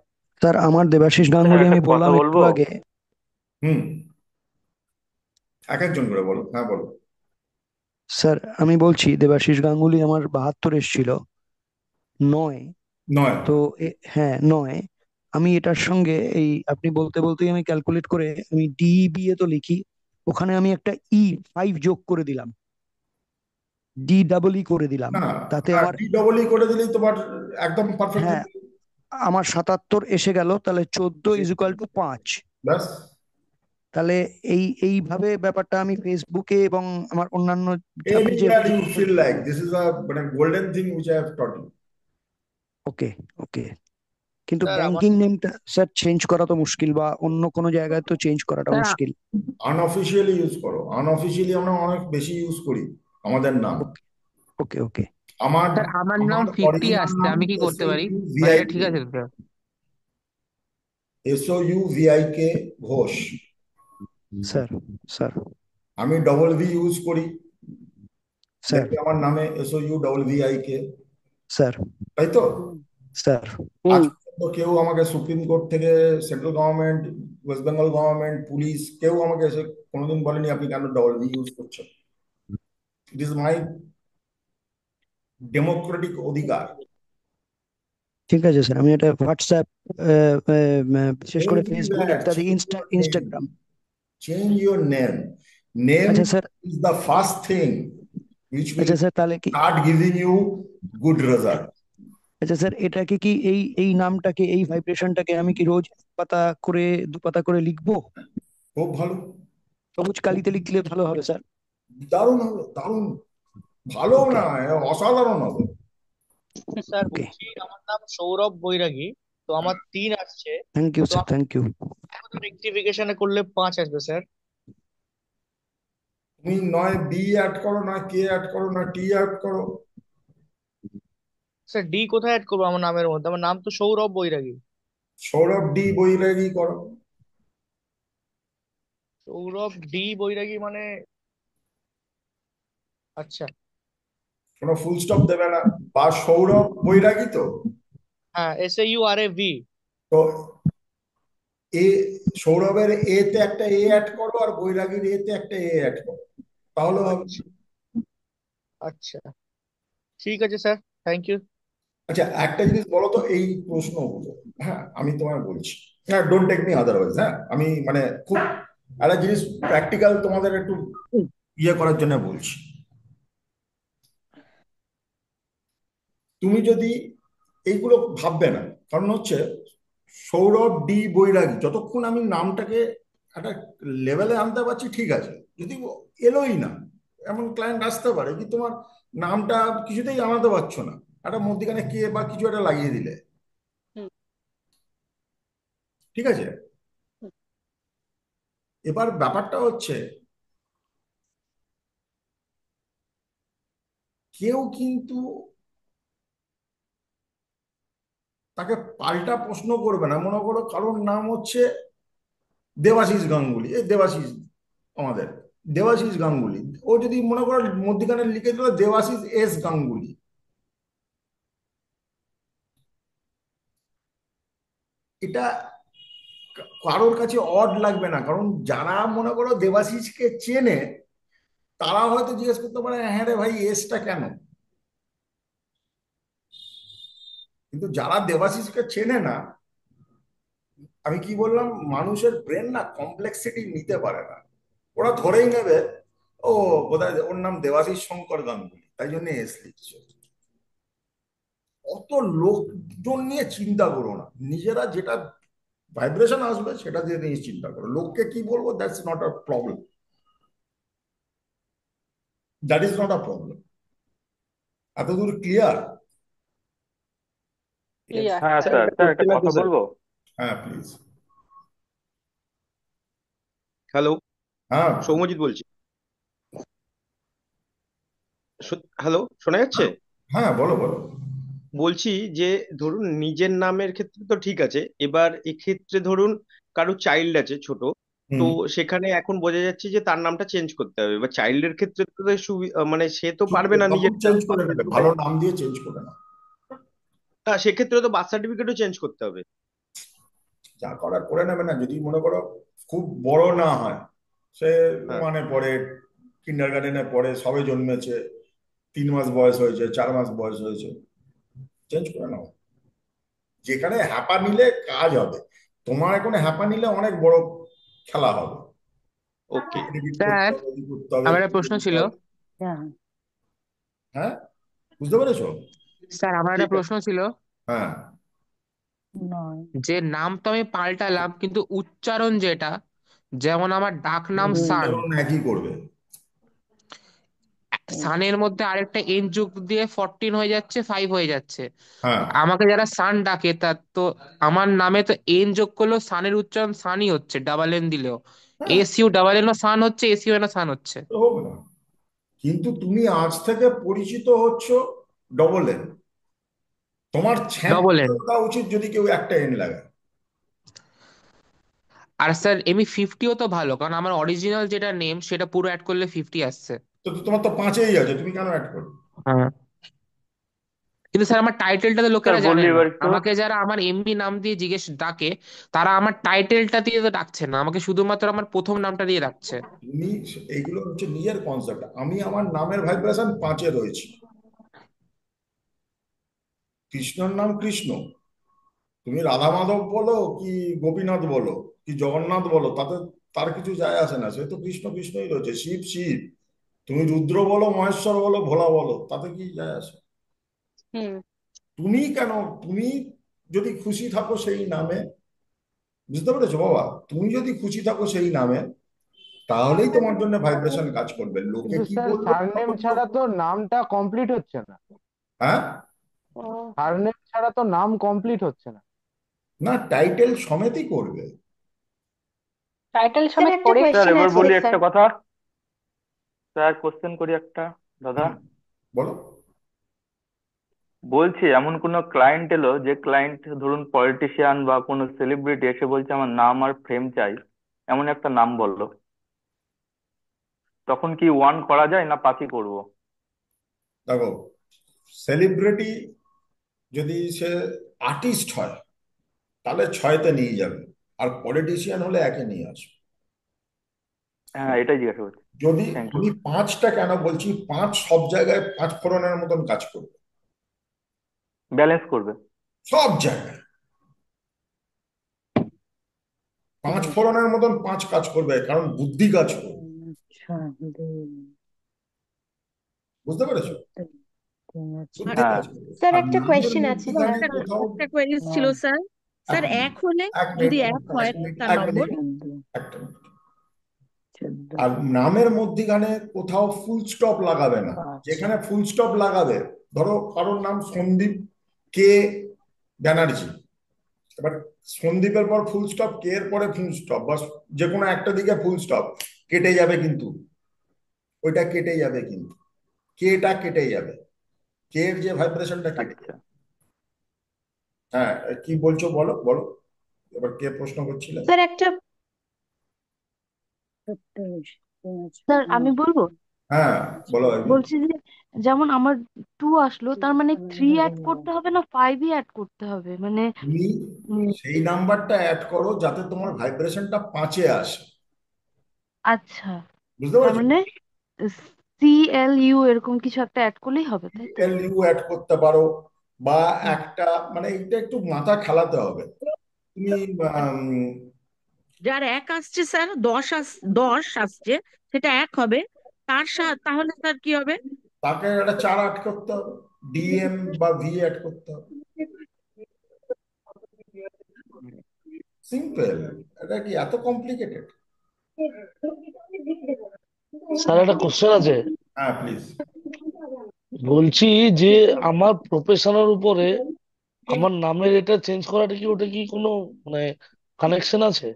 স্যার আমার দেবাশিস স্যার গাঙ্গুলি একটা আমি কথা বললাম একটু বলবো? আগে। হুম, এক একজন করে বলো, হ্যাঁ বলো। স্যার আমি বলছি দেবাশিস গাঙ্গুলি আমার 72 এসেছিল 9। 9 তো হ্যাঁ 9। আমি এটার সঙ্গে এই আপনি বলতে বলতেই আমি ক্যালকুলেট করে আমি ডিবিএ তো লিখি, ওখানে আমি একটা E5 যোগ করে দিলাম, DEE করে দিলাম, না, তাতে হ্যাঁ আমার ডি ডবল ই করে দিলেই তোমার একদম পারফেক্টলি হ্যাঁ আমার 77 এসে গেল, তাহলে 14 ইজ ইকুয়াল টু 5। ব্যাস। তাহলে এইভাবে ব্যাপারটা আমি ফেসবুকে এবং আমার অন্যান্য আপনি যে Anywhere you feel like this is a মানে golden thing which I have taught you. ওকে ওকে, কিন্তু স্যার আমার ব্যাংকিং নেমটা স্যার চেঞ্জ করা তো মুশকিল, বা অন্য কোনো জায়গায় তো চেঞ্জ করাটা স্যার মুশকিল। আনঅফিসিয়ালি ইউজ করো, আনঅফিসিয়ালি আমরা অনেক বেশি ইউজ করি আমাদের নাম। ওকে ওকে আমার স্যার আমার নাম আমার 50 অরিজিনাল আসছে, নাম আমি কি করতে পারি? মানে এটা ঠিক আছে তো sir? SOUVIK Ghosh. Sir sir আমি ডবল ভি ইউজ করি, স্যার দেখবে আমার নামে SOUVVIK, স্যার তাই তো? স্যার আজ পর্যন্ত কেউ আমাকে সুপ্রিম কোর্ট থেকে, central government, West Bengal government, police, কেউ আমাকে এসে কোনোদিন বলেনি আপনি কেন ডবল ভি ইউজ করছেন। ইট ইজ মাই ডেমোক্রেটিক অধিকার। ঠিক আছে স্যার, আমি এটা হোয়াটসঅ্যাপ, বিশেষ করে Change ফেসবুক that, ইত্যাদি, change your name, Instagram. change your name. Name আচ্ছা sir, is the first thing which will আচ্ছা স্যার তাহলে কি, start giving you good result. আচ্ছা স্যার এটাকে কি এই এই নামটাকে, এই ভাইব্রেশনটাকে আমি কি রোজ এক পাতা করে 2 পাতা করে লিখবো? খুব ভালো, সবুজ কালিতে লিখলে ভালো হবে স্যার? দারুণ হবে, দারুণ ভালো ওকে না, অসাধারণ হবে। স্যার ওকে, বলছি আমার নাম সৌরভ বৈরাগী, তো আমার 3 আসছে, থ্যাংক ইউ তো স্যার, থ্যাংক ইউ। রেক্টিফিকেশনে করলে 5 আসবে স্যার। তুমি নয় বি অ্যাড করো, নয় কে অ্যাড করো, নয় টি অ্যাড করো। স্যার ডি কোথায় অ্যাড করবো আমার নামের মধ্যে? আমার নাম তো সৌরভ বৈরাগী। সৌরভ ডি বৈরাগী করো। সৌরভ ডি বৈরাগী মানে, আচ্ছা কোনো ফুল স্টপ দেবে না, বা সৌরভ বৈরাগী তো। হ্যাঁ, SAURAV। তো এ সৌরভের এ তে একটা এ অ্যাড করো, আর বৈরাগীর এ তে একটা এ অ্যাড করো, তাহলে হবে। আচ্ছা ঠিক আছে স্যার, থ্যাংক ইউ। আচ্ছা একটা জিনিস বলো তো, এই প্রশ্ন, হ্যাঁ আমি তোমায় বলছি, হ্যাঁ ডোন্ট টেক মি আদারওয়াইজ, হ্যাঁ আমি মানে খুব একটা জিনিস প্র্যাকটিক্যাল তোমাদের একটু ইয়ে করার জন্য বলছি। তুমি যদি এইগুলো ভাববে না, কারণ হচ্ছে সৌরভ ডি বৈরাগী, যতক্ষণ আমি নামটাকে একটা লেভেলে আনতে পারছি ঠিক আছে, যদি এলোই না, এমন ক্লায়েন্ট আসতে পারে কি তোমার নামটা কিছুতেই আনাতে পারছো না, একটা মধ্যিখানে কে বা কিছু একটা লাগিয়ে দিলে, ঠিক আছে? এবার ব্যাপারটা হচ্ছে কেউ কিন্তু তাকে পাল্টা প্রশ্ন করবে না। মনে করো কারোর নাম হচ্ছে দেবাশিস গাঙ্গুলি, এই দেবাশিস আমাদের দেবাশিস গাঙ্গুলি, ও যদি মনে করো মধ্যিখানে লিখে দিল দেবাশিস এস গাঙ্গুলি, এটা কারোর কাছে অড লাগবে না, কারণ যারা মনে করো দেবাশিসকে চেনে তারা হয়তো জিজ্ঞেস করতে পারে হ্যাঁ রে ভাই এসটা কেন, কিন্তু যারা দেবাশিসকে চেনে না, আমি কি বললাম, মানুষের ব্রেন না কমপ্লেক্সিটি নিতে পারে না, ওরা ধরেই নেবে ও বোধহয় ওর নাম দেবাশিস শঙ্কর গাঙ্গুলি তাই জন্য এস লিখছে। অত লোকজন নিয়ে চিন্তা করো না, নিজেরা যেটা ভাইব্রেশন আসবে সেটা দিয়ে নিয়ে চিন্তা করো, লোককে কি বলবো that's not a problem, that is not a problem. এতদূর ক্লিয়ার? হ্যাঁ স্যার, স্যার একটা কথা বলবো? হ্যাঁ প্লিজ। হ্যালো, হ্যাঁ সৌম্যজিৎ বলছি। হ্যালো, শোনা যাচ্ছে? হ্যাঁ বলো বলো। বলছি যে ধরুন নিজের নামের ক্ষেত্রে তো ঠিক আছে, এবার এক্ষেত্রে ধরুন কারো চাইল্ড আছে ছোট, তো হুম। সেখানে এখন বোঝা যাচ্ছে যে তার নামটা চেঞ্জ করতে হবে। এবার চাইল্ডের ক্ষেত্রে তো মানে সে তো পারবে না তখন নিজের নাম চেঞ্জ করে পাল্টে নেবে, দিতে। ভালো নাম দিয়ে চেঞ্জ করে নেবে। সেক্ষেত্রে তো বার্থ সার্টিফিকেটও চেঞ্জ করতে হবে। যা করার করে নেবে না, যদি মনে করো খুব বড় না হয়, সে হ্যাঁ, মানে পড়ে, কিন্ডার গার্ডেনে পড়ে, সবে জন্মেছে, 3 মাস বয়স হয়েছে, 4 মাস বয়স হয়েছে, চেঞ্জ করে নাও। যেখানে হ্যাপা নিলে কাজ হবে, তোমার এখন হ্যাপা নিলে অনেক বড় খেলা হবে, ওকে। এডিট করতে স্যার হবে, এডিট করতে হবে, আমার একটা তুলে প্রশ্ন দিতে ছিল। হবে। হ্যাঁ, বুঝতে পেরেছো? স্যার আমার একটা ঠিক আছে। প্রশ্ন ছিল, হ্যাঁ, যে নাম তো আমি পাল্টালাম কিন্তু উচ্চারণ যেটা, যেমন আমার ডাক নাম সান, উচ্চারণ একই করবে। সানের মধ্যে আরেকটা এন যোগ দিয়ে 14 হয়ে যাচ্ছে, 5 হয়ে যাচ্ছে। হ্যাঁ, আমাকে যারা সান ডাকে তা তো আমার নামে তো এন যোগ করলেও সানের উচ্চারণ সানই হচ্ছে, ডাবল এন দিলেও। হ্যাঁ, S U double N O sun হচ্ছে, S U N O sun হচ্ছে। তো হবে না। কিন্তু তুমি আজ থেকে পরিচিত হচ্ছ ডবল এন, তোমার ছ্যাঁক ডবল করে এন। ওঠা উচিত যদি কেউ একটা এন লাগায়। আর স্যার এমনি 50ও তো ভালো, কারণ আমার অরিজিনাল যেটা নেম সেটা পুরো অ্যাড করলে 50 আসছে। তোমার তো 5-এই আছে, তুমি কেন অ্যাড করবে? হ্যাঁ, কিন্তু স্যার আমার টাইটেলটা তো স্যার লোকেরা জানে বললি না। এবার একটু। আমাকে যারা আমার এমনি নাম দিয়ে জিজ্ঞেস ডাকে, তারা আমার টাইটেলটা দিয়ে তো ডাকছে না, আমাকে শুধুমাত্র আমার প্রথম নামটা দিয়ে ডাকছে। তুমি, এইগুলো হচ্ছে নিজের কনসেপ্ট। আমি আমার নামের ভাইব্রেশন 5-এ রয়েছি। কৃষ্ণর নাম কৃষ্ণ, তুমি রাধা মাধব বলো কি গোপীনাথ বলো কি জগন্নাথ বলো, তাতে তার কিছু যায় আসে না, সে তো কৃষ্ণ কৃষ্ণই রয়েছে। শিব শিব, তুমি রুদ্র বলো, মহেশ্বর বলো, ভোলা বলো, তাতে কি যায় আসে? হুম। তুমি কেন, তুমি যদি খুশি থাকো সেই নামে, বুঝতে পেরেছো বাবা? তুমি যদি খুশি থাকো সেই নামে, তাহলেই তোমার জন্য ভাইব্রেশন কাজ করবে। লোকে কিন্তু কি স্যার বলবে সারনেম তখন তো। ছাড়া তো নামটা কমপ্লিট হচ্ছে না। হ্যাঁ, সারনেম ছাড়া তো নাম কমপ্লিট হচ্ছে না। না, টাইটেল সমেতই করবে। টাইটেল স্যার সমেত একটা করে। স্যার কোয়েশ্চেন এবার আছে বলি স্যার। একটা কথা। স্যার কোশ্চেন করি একটা, দাদা। হুম, বলো। বলছি এমন কোনো ক্লায়েন্ট এলো, যে ক্লায়েন্ট ধরুন পলিটিশিয়ান বা কোনো সেলিব্রিটি, এসে বলছে আমার নাম আর ফ্রেম চাই, এমন একটা নাম বললো, তখন কি 1 করা যায় না 5ই করবো? দেখো, সেলিব্রিটি যদি সে আর্টিস্ট হয় তাহলে 6-তে নিয়ে যাবে, আর পলিটিশিয়ান হলে 1-এ নিয়ে আসবে। হ্যাঁ, এটাই জিজ্ঞাসা করছি। যদি থ্যাংক ইউ। আমি 5টা কেন বলছি, 5 সব জায়গায় 5 ফোড়নের মতন কাজ করবে, ব্যালেন্স করবে। সব জায়গায় 5 ফোড়নের মতন 5 কাজ করবে, কারণ বুদ্ধি কাজ করবে। বুঝতে পেরেছো? আর বুদ্ধি হ্যাঁ। কাজ করবে। স্যার আর একটা নামের কোয়েশ্চেন আছে মধ্যখানে স্যার। কোথাও। একটা কোয়েরি ছিল স্যার। এক স্যার মিনিট, এক হলে, এক যদি মিনিট, এক হয় এক মিনিট, তার এক নম্বর। মিনিট, একটা মিনিট। আর নামের মধ্যখানে কোথাও ফুল স্টপ লাগাবে না। যেখানে ফুল স্টপ লাগাবে, ধরো কারোর নাম সন্দীপ কে ব্যানার্জি, এবার সন্দীপের পর ফুল স্টপ, কে এর পরে ফুল স্টপ, বাস যে কোনো একটা দিকে ফুল স্টপ, কেটে যাবে কিন্তু, ওইটা কেটে যাবে কিন্তু, কেটা কেটে যাবে, কে এর যে ভাইব্রেশনটা কেটে আচ্ছা। যাবে। হ্যাঁ, কি বলছো বলো বলো, এবার কে প্রশ্ন করছিলে? স্যার একটা স্যার আমি বলবো, হ্যাঁ, বলো একদম। বলছি যে যেমন আমার 2 আসলো, তার মানে 3 অ্যাড করতে হবে না 5ই অ্যাড করতে হবে মানে? তুমি উম, সেই নাম্বারটা অ্যাড করো যাতে তোমার ভাইব্রেশনটা 5-এ আসে। আচ্ছা, বুঝতে তার পেরেছো? মানে CLU এরকম কিছু একটা অ্যাড করলেই হবে, তাই তো? এলইউ অ্যাড করতে পারো, বা একটা, মানে এটা একটু মাথা খেলাতে হবে। তুমি যার এক আসছে স্যার, 10 আসছে, সেটা এক হবে। তাহলে স্যার কি হবে? তাকে একটা 4 অ্যাড করতে হবে, ডিএম বা ভি অ্যাড করতে হবে। সিম্পল, এটা কি এত কমপ্লিকেটেড? স্যার একটা কোশ্চেন আছে। হ্যাঁ, প্লিজ। বলছি যে আমার প্রফেশনের উপরে আমার নামের এটা চেঞ্জ করাটা কি, ওটা কি কোনো মানে কানেকশন আছে?